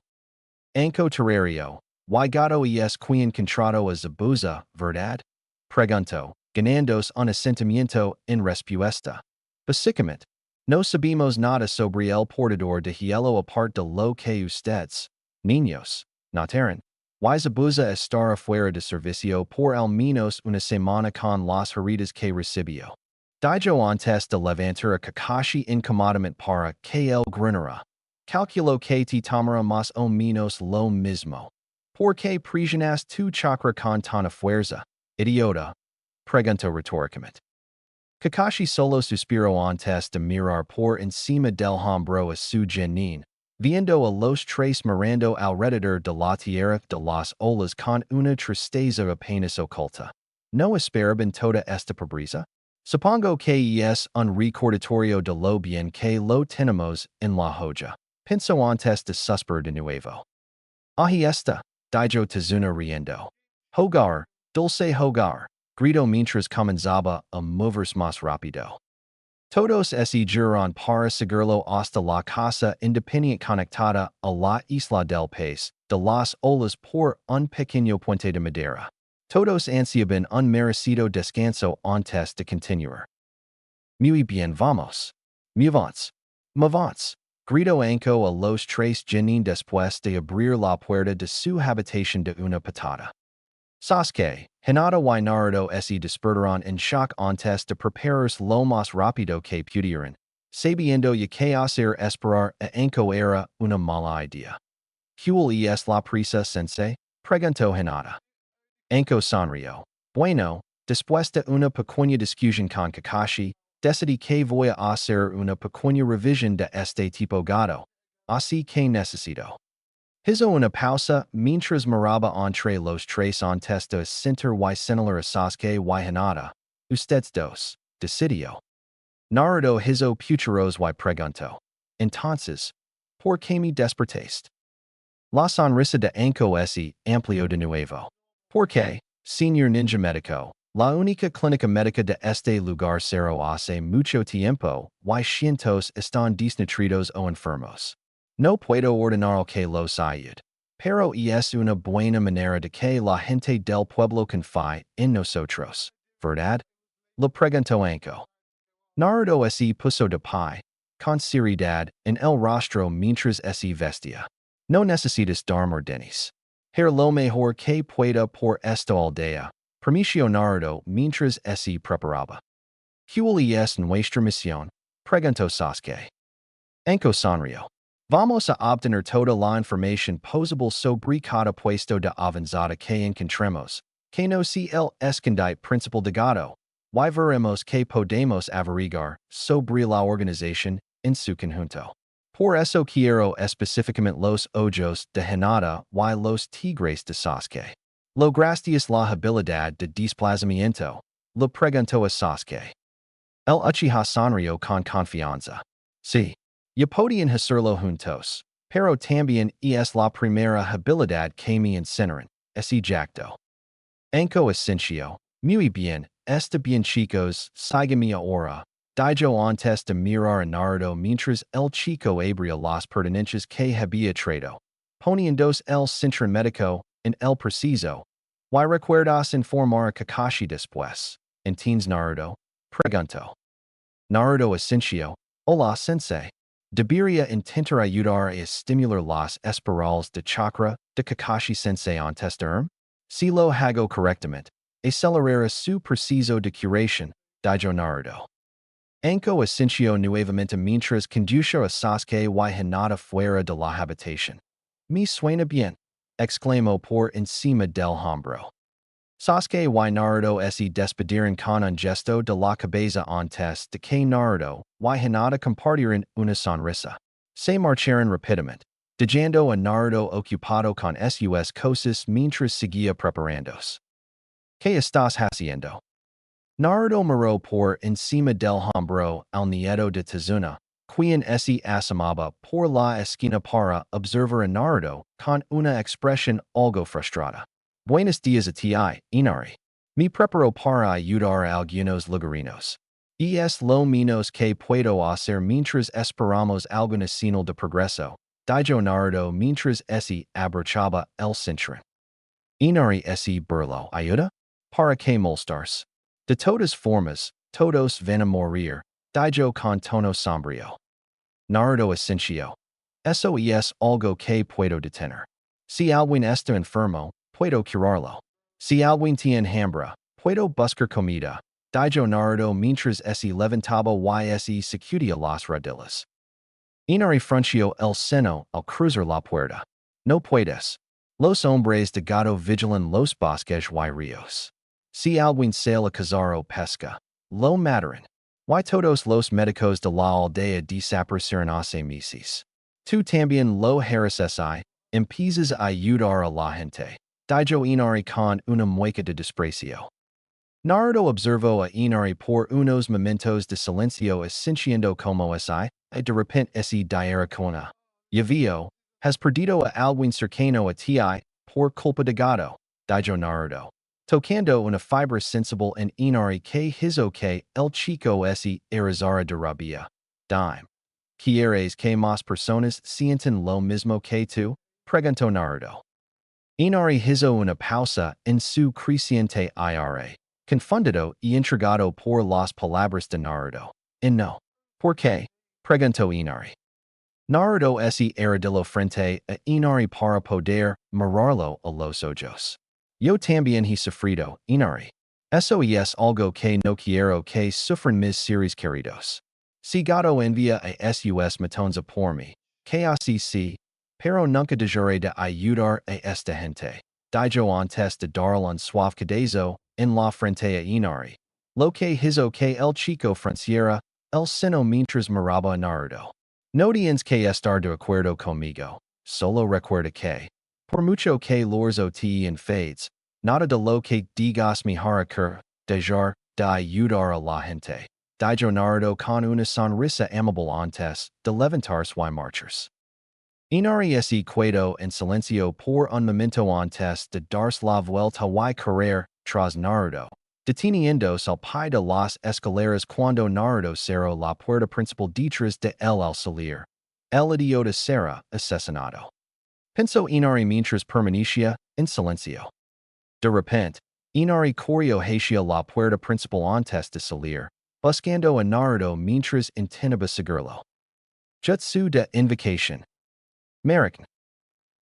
Anko terrario, y gato es quien contrato a Zabuza, verdad? Preguntó, ganandos un asentimiento en respuesta. Básicamente, no sabemos nada sobre el portador de hielo aparte de lo que ustedes, niños, notaron. Y Zabuza estará fuera de servicio por al menos una semana con las heridas que recibió. Dijo antes de levantar a Kakashi incomodamente para que el grinara. Calculo que te tomará más o menos lo mismo. ¿Por qué presionas tu chakra con tanta fuerza, idiota? Preguntó retóricamente. Kakashi solo suspiró antes de mirar por encima del hombro a su genin, viendo a los tres mirando alrededor de la tierra de las olas con una tristeza apenas oculta. ¿No esperaban toda esta pobreza? Supongo que es un recordatorio de lo bien que lo tenemos en la joya. Pensó antes de suspirar de nuevo. Ahí está, dijo Tazuna riendo. Hogar, dulce hogar, gritó mientras comenzaba a moverse más rápido. Todos se giran para seguirlo hasta la casa independiente conectada a la isla del Pez de las olas por un pequeño puente de madera. Todos ansiaban un merecido descanso antes de continuar. Muy bien, vamos. Movance. Gritó anko a los tres genin después de abrir la puerta de su habitación de una patada. Sasuke, Hinata y Naruto se despertaron en shock antes de prepararse lo más rápido que pudieran, sabiendo ya que hacer esperar a anko era una mala idea. ¿Cuál es la prisa, sensei? Preguntó Hinata. Anko sonrió. Bueno, después de una pequeña discusión con Kakashi, decidí que voy a hacer una pequeña revisión de este tipo gato. Así que necesito. Hizo una pausa mientras miraba entre los tres antes de sentir y señalar a Sasuke y Hinata. Ustedes dos, decidió. Naruto hizo pucheros y preguntó. Entonces, ¿por qué me despertaste? La sonrisa de Anko se amplió de nuevo. ¿Por qué, señor ninja médico? La única clínica médica de este lugar cerró hace mucho tiempo y cientos están desnutridos o enfermos. No puedo ordenar que los ayude, pero es una buena manera de que la gente del pueblo confíe en nosotros, ¿verdad? Lo preguntó Anko. Naruto se puso de pie, con seriedad, en el rostro mientras se vestía. No necesitas darme órdenes. Hacer lo mejor que pueda por esta aldea, permitió Naruto mientras se preparaba. ¿Cuál es nuestra misión? Preguntó Sasuke. Anko sonrió. Vamos a obtener toda la información posible sobre cada puesto de avanzada que encontremos, que no sea el escondite principal de gato, y veremos que podemos averiguar sobre la organización en su conjunto. Por eso quiero específicamente los ojos de Hinata y los tigres de Sasuke. ¿Lograste la habilidad de desplazamiento? Lo preguntó a Sasuke. El Uchiha sonrió con confianza. Sí. Ya podían hacerlo juntos, pero también es la primera habilidad que me enseñaron, ese jacto. Anko asintió. Muy bien, está bien chicos, sígueme ahora. Daijo antes de mirar a Naruto mientras el chico abría las pertenencias que había traído, poniéndose el cinturón médico en el preciso. ¿Y recuerdas informar a Kakashi después? ¿Entiendes Naruto? Preguntó. Naruto asintió. Hola sensei. Debería intentar ayudar a estimular las espirales de chakra de Kakashi sensei antes de irme. Si lo hago correctamente, acelerará su proceso de curación, dijo Naruto. Anko asintió nuevamente mientras conducía a Sasuke y Hinata fuera de la habitación. Me suena bien, exclamó por encima del hombro. Sasuke y Naruto se despidieron con un gesto de la cabeza antes de que Naruto y Hinata compartieran una sonrisa. Se marcharon rápidamente, dejando a Naruto ocupado con sus cosas mientras seguía preparándose. ¿Qué estás haciendo? Naruto miró por encima del hombro al nieto de Tazuna, quien se asomaba por la esquina para observar a Naruto con una expresión algo frustrada. Buenos días a ti, Inari. Me preparo para ayudar a algunos lugarinos. Es lo menos que puedo hacer mientras esperamos alguna señal de progreso, dijo Naruto mientras se abrochaba el cinturón. Inari se burló. ¿Ayuda? ¿Para qué molestarse? De todas formas, todos van a morir, dijo con tono sombrío. Naruto asintió. Eso es algo que puedo detener. Si alguien está enfermo, puedo curarlo. Si alguien tiene hambre, puedo buscar comida, dijo Naruto mientras se levantaba y se sacudía las rodillas. Inari frunció el seno al cruzar la puerta. No puedes. Los hombres de gato vigilan los bosques y ríos. Si alguien sale a cazar o pesca, lo mataron. Y todos los médicos de la aldea desaparecieron hace meses. Tú también lo harás si empiezas a ayudar a la gente, dijo Inari con una mueca de desprecio. Naruto observó a Inari por unos momentos de silencio sintiendo como de repente se diera con Yavio, has perdido a alguien cercano a ti por culpa de gato, dijo Naruto, tocando una fibra sensible en Inari que hizo que el chico se erizara de rabia. Dime. ¿Quieres que más personas sienten lo mismo que tú? Preguntó Naruto. Inari hizo una pausa en su creciente ira, confundido y intrigado por las palabras de Naruto. No. ¿Por qué? Preguntó Inari. Naruto se arrodilló frente a Inari para poder mirarlo a los ojos. Yo también he sufrido, Inari. Eso es algo que no quiero que sufran mis seres queridos. Si gato envía a sus matanza por mí, que así sí, pero nunca dejaré de ayudar a esta gente, dijo antes de darle un suave cadazo en la frente a Inari, lo que hizo que el chico franciera el seno mientras miraba a Naruto. No tienes que estar de acuerdo conmigo, solo recuerda que, por mucho que los te enfades, nada de lo que digas me hará dejar de ayudar a la gente, dijo Naruto con una sonrisa amable antes de levantarse y marcharse. Inari se quedó en silencio por un momento antes de darse la vuelta y correr tras Naruto, deteniéndose al pie de las escaleras cuando Naruto cerró la puerta principal detrás de él al salir. El idiota será asesinado. Pensó Inari mientras permanecía en silencio. De repente, Inari corrió hacia la puerta principal antes de salir, buscando a Naruto mientras intentaba seguirlo. Jutsu de invocación. American.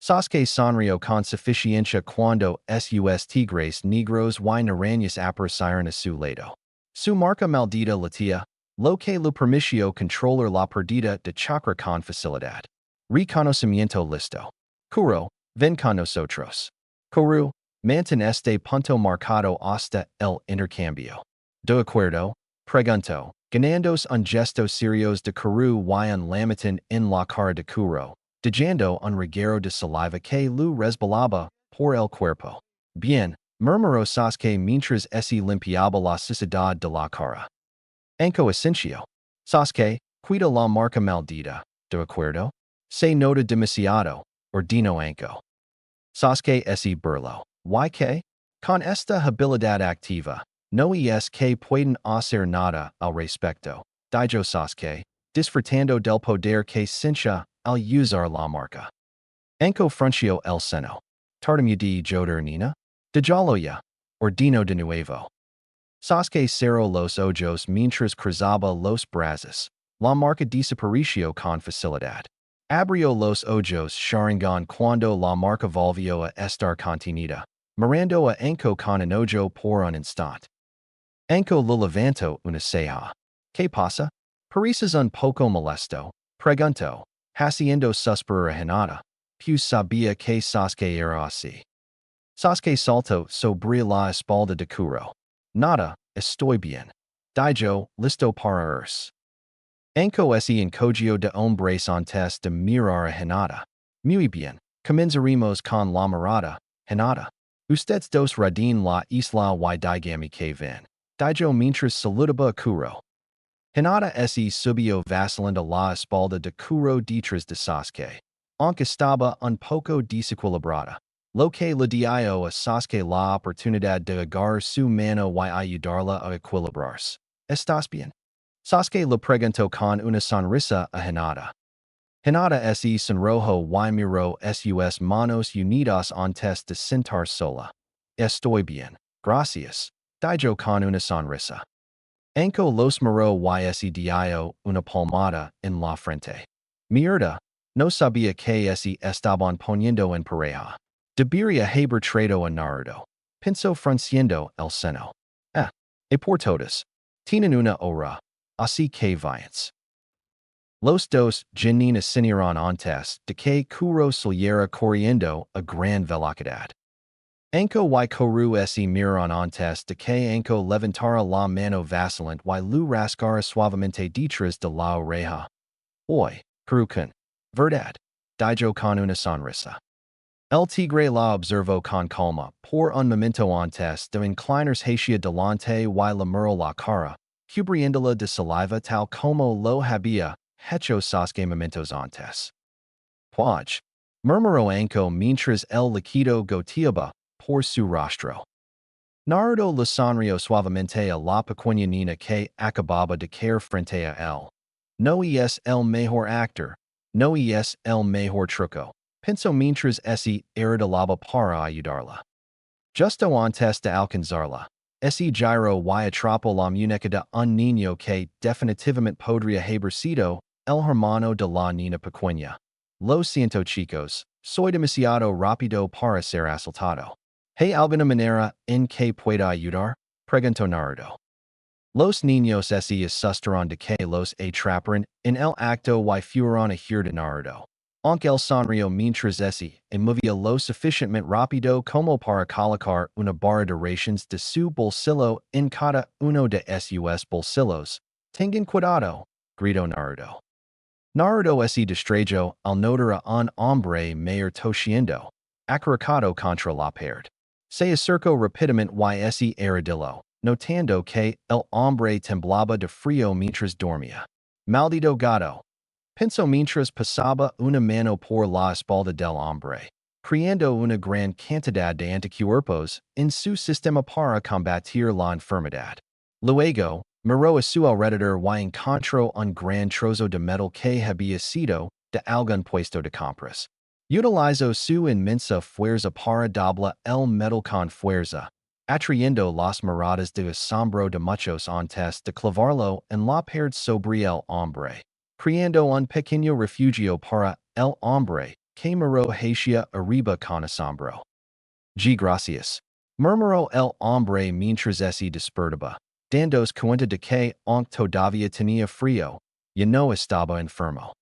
Sasuke sonrió con suficiencia cuando sus tigres negros y naranjas aparecieron a su lado. Su marca maldita latía, lo que lo permitió controlar la pérdida de chakra con facilidad. Reconocimiento listo. Kuro, ven con nosotros. Kuru, mantén este punto marcado hasta el intercambio. De acuerdo, preguntó, ganándose un gesto serio de Kuru y un lamitín en la cara de Kuro, dejando un reguero de saliva que lo resbalaba por el cuerpo. Bien, murmuró Sasuke mientras se limpiaba la suciedad de la cara. Anko asintió. Sasuke, cuida la marca maldita, ¿de acuerdo? Se nota demasiado, ordenó Anko. Sasuke se burló. ¿Y qué? Con esta habilidad activa, no es que pueden hacer nada al respecto, Daijo Sasuke, disfrutando del poder que cincha al usar la marca. Anko fruncio el seno. Tartamu de joder nina? Dijaloya. Ordino de nuevo. Sasuke cerró los ojos mientras cruzaba los brazos. La marca desapareció con facilidad. Abrió los ojos Sharingan cuando la marca volvió a estar contenida, mirando a Anko con enojo por un instante. Anko lo levantó una ceja. ¿Qué pasa? Pareces un poco molesto, preguntó, haciendo suspirar a Hinata, pues sabía que Sasuke era así. Sasuke saltó sobre la espalda de Kuro. Nada, estoy bien. Daijo, listo para irse. Anko se encogió de hombres antes de mirar a Hinata. Muy bien, comenzaremos con la mirada, Hinata. Ustedes dos radin la isla y digami que ven. Daijo mientras saludaba a Kuro. Hinata se subió vacilando la espalda de Kuro detrás de Sasuke. Aunque estaba un poco desequilibrada. Lo que le dio a Sasuke la oportunidad de agarrar su mano y ayudarla a equilibrarse. ¿Estás bien? Sasuke le preguntó con una sonrisa a Hinata. Hinata se sonrojo y miró sus manos unidas antes de sentar sola. Estoy bien, gracias. Daijo con una sonrisa. Anko los miró y se dio una palmada en la frente. Mierda, no sabía que se estaban poniendo en pareja. Debería haber traído a Naruto. Pensó frunciendo el seno. Por todas. Tienen una hora. Así que vayan. Los dos genin ascendieron antes de que Kuro saliera corriendo a gran velocidad. Anko y Kuro se miraron antes de que Anko levantara la mano vacilante y lu rascara suavemente detrás de la oreja. Oi, Kuro-kun. Verdad. Daijo con una sonrisa. El tigre la observó con calma por un momento antes de inclinarse hacia delante y le miró la cara, cubriéndola de saliva tal como lo había hecho Sasuke momentos antes. Puaj, murmuró Anko mientras el líquido goteaba por su rostro. Naruto le sonrió suavemente a la pequeña nina que acababa de caer frente a él. No es el mejor actor, no es el mejor truco. Pensó mientras se arrodillaba para ayudarla. Justo antes de alcanzarla, se giró y atrapó la muñeca de un niño que definitivamente podría haber sido el hermano de la niña pequeña. Lo siento chicos, soy demasiado rápido para ser asaltado. ¿Hay alguna manera en que pueda ayudar? Preguntó Naruto. Los niños se asustaron de que los atraparan en el acto y fueron a ir de Naruto. Aunque el sonrió mientras se movía lo suficientemente rápido como para colocar una barra de raciones de su bolsillo en cada uno de sus bolsillos. Tengan cuidado, gritó Naruto. Naruto se distrayó al notar a un hombre mayor toshiendo, acaricado contra la pared. Se acercó rápidamente y se arrodilló, notando que el hombre temblaba de frío mientras dormía. Maldito gato. Pensó mientras pasaba una mano por la espalda del hombre, creando una gran cantidad de anticuerpos en su sistema para combatir la enfermedad. Luego, miró a su alrededor y encontró un gran trozo de metal que había sido de algún puesto de compras. Utilizó su inmensa fuerza para doblar el metal con fuerza, atrayendo las miradas de asombro de muchos antes de clavarlo en la pared sobre el hombre, creando un pequeño refugio para el hombre que miró hacia arriba con asombro. Gracias, murmuró el hombre mientras se despertaba, dándose cuenta de que, aunque todavía tenía frío, ya no estaba enfermo.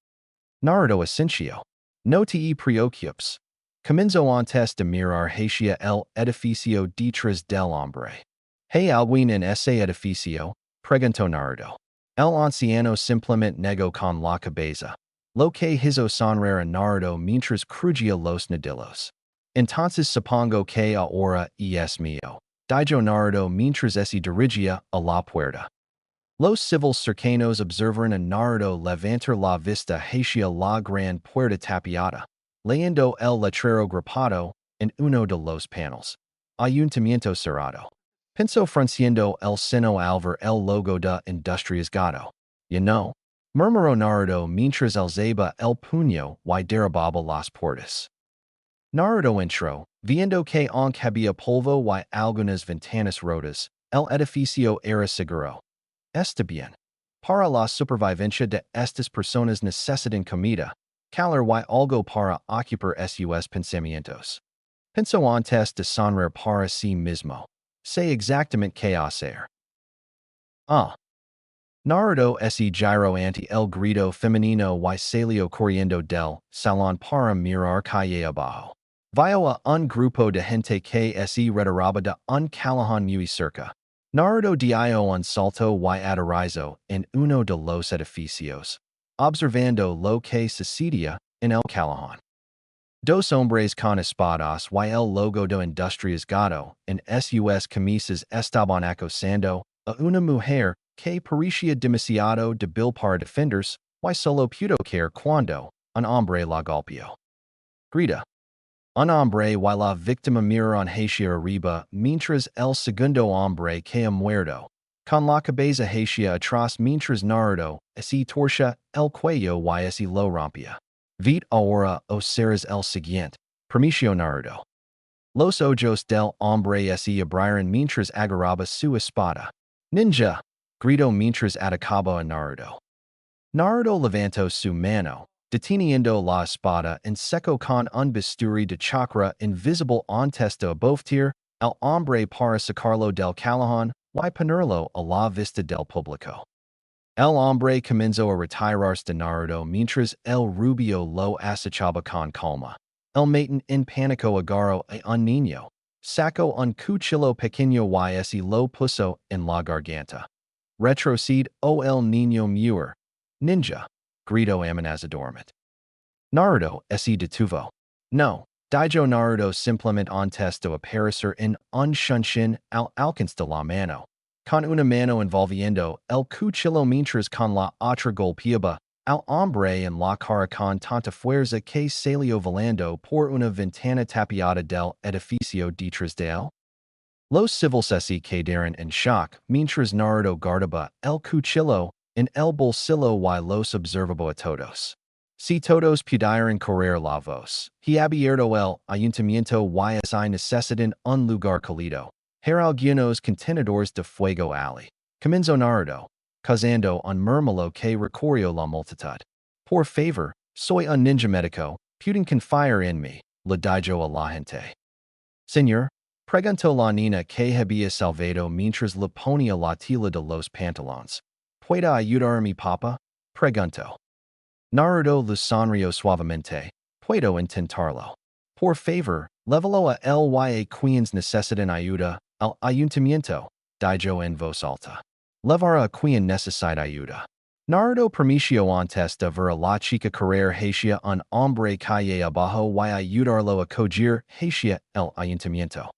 Naruto asintió. No te preocupes. Comenzó antes de mirar hacia el edificio detrás del hombre. ¿Hay alguien en ese edificio? Preguntó Naruto. El anciano simplemente negó con la cabeza, lo que hizo sonreír a Naruto mientras crujía los nudillos. Entonces supongo que ahora es mío, dijo Naruto mientras se dirigía a la puerta. Los civiles cercanos observaron a Naruto levantar la vista hacia la gran puerta tapiada, leyendo el letrero grapado en uno de los paneles. Ayuntamiento cerrado. Pensó frunciendo el seno al ver el logo de Industrias Gato. You know. Murmuró Naruto mientras alzaba el puño y derribaba las puertas. Naruto intro, viendo que aunque había polvo y algunas ventanas rotas, el edificio era seguro. Está bien. Para la supervivencia de estas personas necesitan comida, calor y algo para ocupar sus pensamientos. Pensó antes de sonreír para sí mismo. Sé exactamente qué hacer. Naruto se giro ante el grito femenino y salió corriendo del salón para mirar calle abajo. Vio a un grupo de gente que se retiraba de un callejón muy cerca. Naruto dio un salto y aterrizó en uno de los edificios, observando lo que sucedía en el callejón. Dos hombres con espadas y el logo de Industrias Gato en sus camisas estaban acosando a una mujer que parecía demasiado débil para defenderse y solo pudo caer cuando un hombre la golpeó. Grita. Un hombre y la víctima miraron hacia arriba mientras el segundo hombre caía muerto, con la cabeza hacia atrás mientras Naruto se torcia el cuello y se lo rompía. Vite ahora o serás el siguiente, permiso Naruto. Los ojos del hombre se abrieron mientras agarraba su espada. Ninja! Gritó mientras atacaba a Naruto. Naruto levantó su mano, deteniendo la espada en seco con un bisturi de chakra invisible antes de abatir el hombre para sacarlo del callejón y ponerlo a la vista del público. El hombre comenzó a retirarse de Naruto mientras el rubio lo acechaba con calma. El matin en pánico agarró a un niño, sacó un cuchillo pequeño y se lo puso en la garganta. Retrocede o el niño muere. Ninja, gritó amenazadoramente. Naruto se detuvo. No, dijo Naruto simplemente antes de aparecer en un shunshin al alcance de la mano, con una mano envolviendo el cuchillo mientras con la otra golpeaba al hombre en la cara con tanta fuerza que salió volando por una ventana tapiada del edificio detrás de él. Los civiles se quedaron en shock mientras Naruto guardaba el cuchillo en el bolsillo y los observaba a todos. Si todos pudieran correr la voz, he abierto el ayuntamiento y se necesitan un lugar cálido. Her algunos contenedores de fuego allí. Comenzó Naruto, causando un murmullo que recorrió la multitud. Por favor, soy un ninja médico, pueden confiar en mí, le dijo a la gente. Señor, preguntó la niña que había salvado mientras le ponía la tela de los pantalones. ¿Puede ayudar a mi papá? Preguntó. Naruto le sonrió suavemente. Puedo intentarlo. Por favor, lévalo a él y a quienes necesitan ayuda, al ayuntamiento, dijo en voz alta. Levar a quien necesita ayuda. Naruto permitió antes de ver a la chica correr hacia un hombre calle abajo y ayudarlo a coger hacia el ayuntamiento.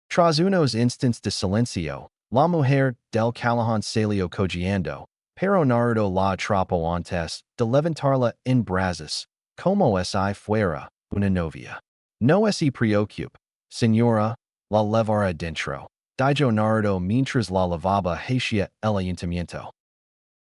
Tras unos instantes de silencio, la mujer del callejón salió cojeando, pero Naruto la atrapó antes de levantarla en brazos, como si fuera una novia. No se preocupe, señora, la llevaré dentro, dijo Naruto mientras la llevaba hacia el ayuntamiento.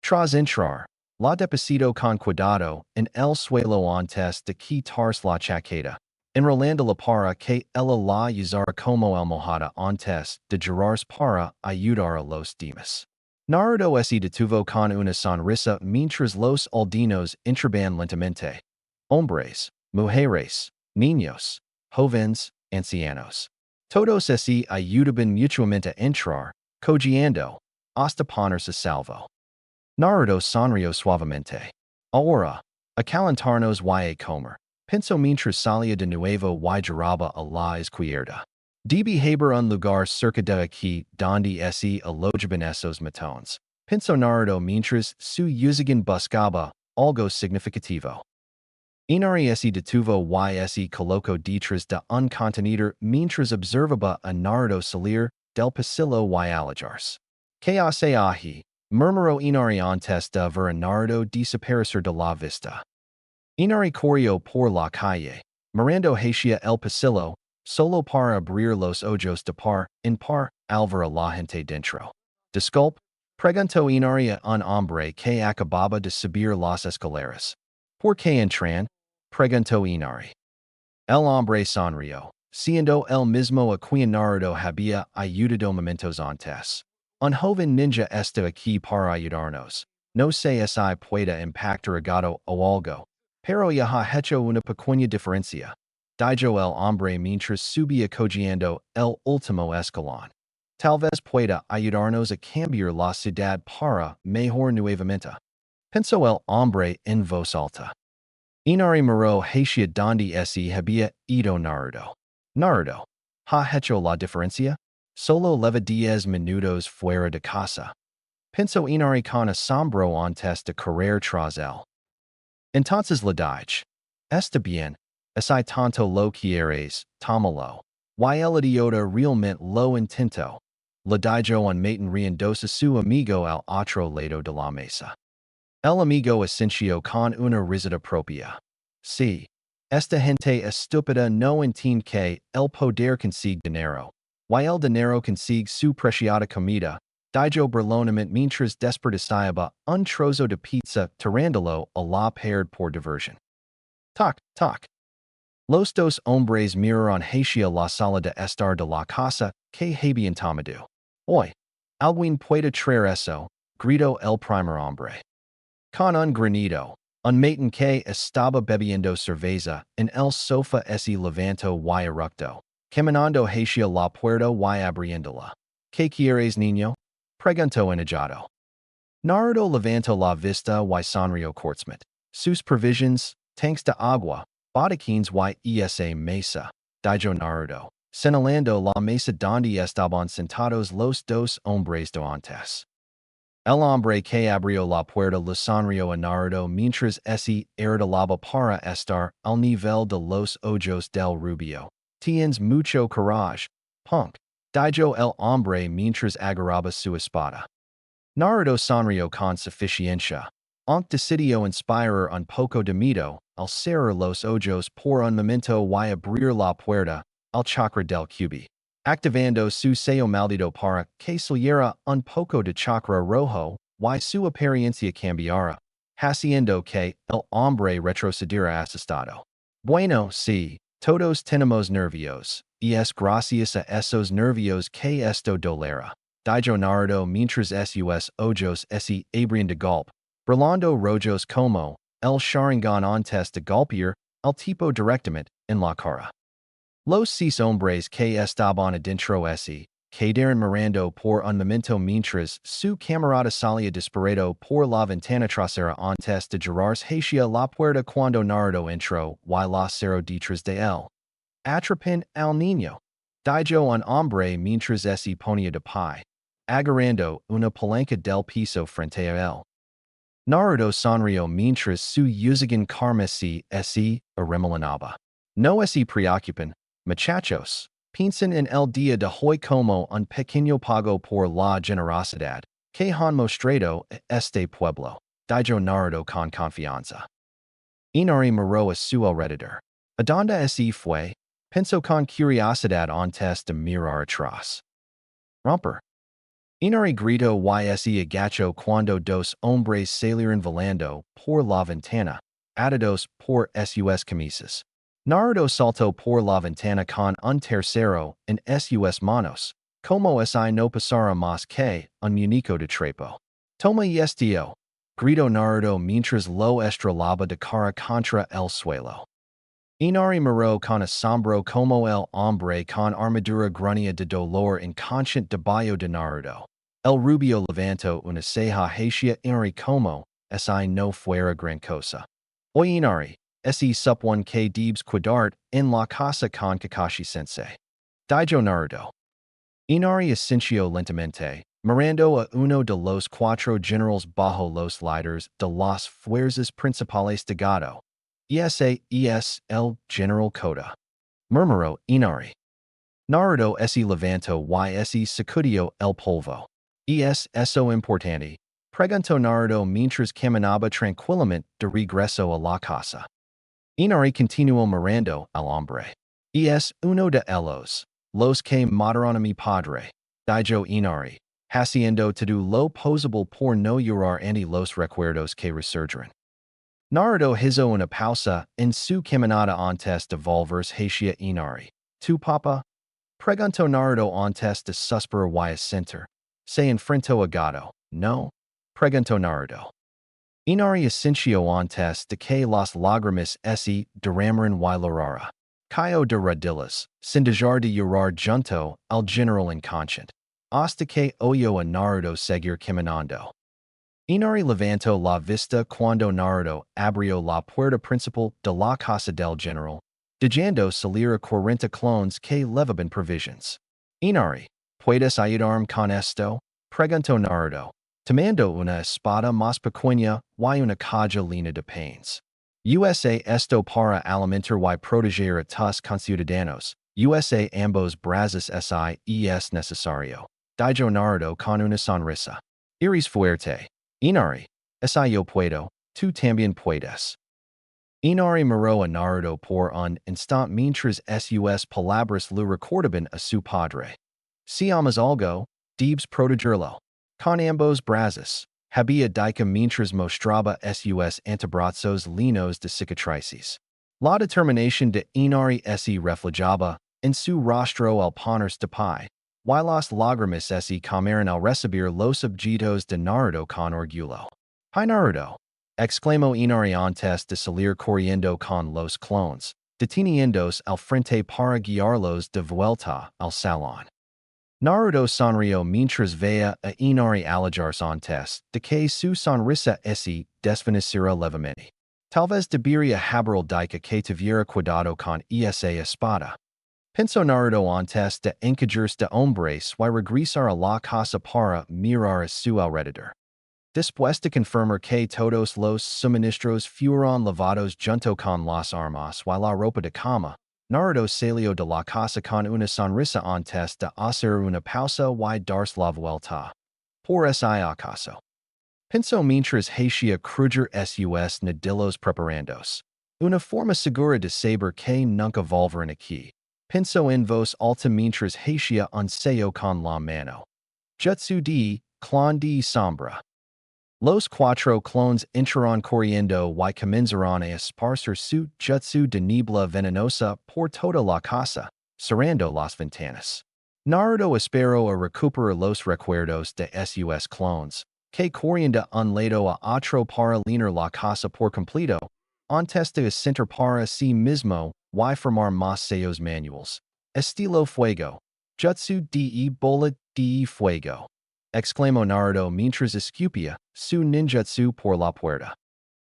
Tras entrar, la depositó con cuidado en el suelo antes de quitarse la chaqueta, enrolándola para que ella la usara como almohada antes de girarse para ayudar a los demás. Naruto se detuvo con una sonrisa mientras los aldeanos entraban lentamente. Hombres, mujeres, niños, jóvenes, ancianos. Todos se ayudaban mutuamente a entrar, cojeando, hasta ponerse a salvo. Naruto sonrió suavemente. Ahora, a calentarnos y a comer. Pensó mientras salía de nuevo y giraba a la izquierda. Debe haber un lugar cerca de aquí donde se alojaban esos matones. Pensó Naruto mientras su usagen buscaba algo significativo. Inari se detuvo y se colocó detrás de un contenedor mientras observaba a Naruto salir del pasillo y alejarse. ¿Qué hace ahí? Murmuró Inari antes de ver a Naruto desaparecer de la vista. Inari corrió por la calle, mirando hacia el pasillo, solo para abrir los ojos de par en par al ver a la gente dentro. Disculpe, Pregunto inaria un hombre que acababa de subir las escaleras. ¿Por qué entran? Pregunto inari. El hombre sonrió, siendo el mismo a quien Naruto había ayudado momentos antes. Un joven ninja está aquí para ayudarnos. No sé si pueda impactar a gato o algo, pero ya ha hecho una pequeña diferencia. Dijo el hombre mientras subía cogiendo el último escalón. Tal vez pueda ayudarnos a cambiar la ciudad para mejor nuevamente. Pensó el hombre en voz alta. Inari Muro Hatia Dondi Se había ido Naruto. Naruto. Ha hecho la diferencia? Solo leva 10 minutos fuera de casa. Pensó Inari con asombro antes de correr tras él. Entonces le dije. Está bien. Si tanto lo quieres, tómalo. Y el idiota realmente lo intento. Le dijo un maten riéndose su amigo al otro lado de la mesa. El amigo asintió con una risita propia. Sí. Esta gente estúpida no entiende que el poder consigue dinero. Y el dinero consigue su preciada comida. Dijo burlonamente mientras desperdiciaba un trozo de pizza tirándolo a la pared por diversión. Toc, toc. Los dos hombres miraron hacia la sala de estar de la casa que habían tomado. Hoy. Alguien puede traer eso, gritó el primer hombre. Con un granido, un maten que estaba bebiendo cerveza en el sofá se levantó y eructó, caminando hacia la puerta y abriéndola. ¿Qué quieres, niño? Preguntó enojado. Naruto levantó la vista y sonrió cortamente. Sus provisions, tanks de agua, botiquines y esa mesa, dijo Naruto, señalando la mesa donde estaban sentados los dos hombres de antes. El hombre que abrió la puerta le sonrió a Naruto mientras se erguía para estar al nivel de los ojos del rubio. Tienes mucho coraje, punk, dijo el hombre mientras agarraba su espada. Naruto sonrió con suficiencia, aunque decidió inspirar un poco de miedo al cerrar los ojos por un momento y abrir la puerta al chakra del cubi. Activando su sello maldito para que saliera un poco de chakra rojo y su apariencia cambiara, haciendo que el hombre retrocediera asustado. Bueno, sí, todos tenemos nervios, y es gracias a esos nervios que esto dolera, dijo Naruto mientras sus ojos se abrían de golpe, brillando rojos como el Sharingan antes de golpear al tipo directamente en la cara. Los 6 hombres que estaban adentro quedaron mirando por un momento mientras su camarada salía disparado por la ventana trasera antes de girarse hacia la puerta cuando Naruto entró y la cerró detrás de él. Atrapen al niño, dijo un hombre mientras se ponía de pie, agarrando una palanca del piso frente a él. Naruto sonrió mientras su yuzagan carmesí se arremolinaba. No se preocupen, muchachos, piensen en el día de hoy como un pequeño pago por la generosidad que han mostrado este pueblo, dijo Naruto con confianza. Inari miró a su alrededor. ¿Adonde se fue? Pensó con curiosidad antes de mirar atrás. Romper. Inari gritó y se agachó cuando dos hombres salieron volando por la ventana, atados por sus camisas. Naruto saltó por la ventana con un tercero en sus manos, como si no pasara más que un muñeco de trapo. Toma esto, gritó Naruto mientras lo estrellaba de cara contra el suelo. Inari miró con asombro como el hombre con armadura gruñía de dolor inconsciente debajo de Naruto. El rubio levantó una ceja hacia Inari como si no fuera gran cosa. Oye Inari, ese supone que debes cuidar en la casa con Kakashi-sensei, dijo Naruto. Inari asintió lentamente, mirando a uno de los 4 generals bajo los líderes de las fuerzas principales de Gato. Ese es el General Koda, murmuró Inari. Naruto se levantó y se sacudió el polvo. ¿Es eso importante? Preguntó Naruto mientras caminaba tranquilamente de regreso a la casa. Inari continuó mirando al hombre. Es uno de ellos, los que mataron a mi padre, dijo Inari, haciendo todo lo posible por no llorar ante los recuerdos que resurgirán. Naruto hizo una pausa en su caminata antes de volverse hacia Inari. Tu papa? Preguntó Naruto antes de suspirar y asentir. Se enfrentó a Gato. No? Preguntó Naruto. Inari asintió antes de que las lágrimas se derramaran y llorara. Cayó de rodillas, sin dejar de llorar junto al general inconsciente, hasta que oyó a Naruto seguir caminando. Inari levantó la vista cuando Naruto abrió la puerta principal de la casa del general, dejando salir a 40 clones que llevaban provisions. Inari, ¿puedes ayudarme con esto? Preguntó Naruto, tomando una espada más pequeña y una caja llena de panes. USA esto para alimentar y proteger a tus conciudadanos. USA ambos brazos si es necesario. Dijo Naruto con una sonrisa. Eres fuerte. Inari, esa yo puedo, tú también puedes. Inari miró a Naruto por un instante mientras sus palabras lo recordaban a su padre. Si amas algo, debes protegerlo. Con ambos brazos, había dicho mientras mostraba sus antebrazos llenos de cicatrices. La determinación de Inari se reflejaba en su rostro al ponerse de pie, y las lágrimas se caminaron al recibir los objetos de Naruto con orgullo. Hi Naruto, exclamó Inari antes de salir corriendo con los clones, deteniéndose al frente para guiarlos de vuelta al salón. Naruto sonrió mientras veía a Inari alejarse antes de que su sonrisa se desvaneciera levemente. Tal vez debería haber dicho que tuviera cuidado con esa espada. Pensó Naruto antes de encajarse de hombres y regresar a la casa para mirar a su alrededor. Después de confirmar que todos los suministros fueron lavados junto con las armas y la ropa de cama, Naruto salió de la casa con una sonrisa antes de hacer una pausa y darse la vuelta. Por ese acaso. Pensó mientras hacía crujir sus nudillos preparándose. Una forma segura de saber que nunca volverán aquí. Pensó en voz alta mientras hacía un sello con la mano. Jutsu de clon de sombra. Los cuatro clones entraron corriendo y comenzaron a esparcir su jutsu de niebla venenosa por toda la casa, cerrando las ventanas. Naruto esperó a recuperar los recuerdos de sus clones, que corriendo un lado a otro para llenar la casa por completo, antes de asentir para sí mismo y formar más sellos manuales. Estilo fuego. Jutsu de bola de fuego. Exclamó Naruto mientras escupía su ninjutsu por la puerta.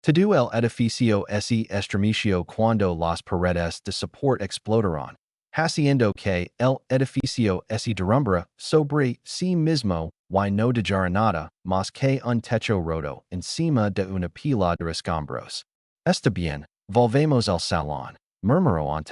Todo el edificio se estremeció cuando las paredes de soporte explotaron, haciendo que el edificio se derrumbara sobre sí mismo y no dejara nada más que un techo roto encima de una pila de escombros. Está bien, volvemos al salón, murmuró antes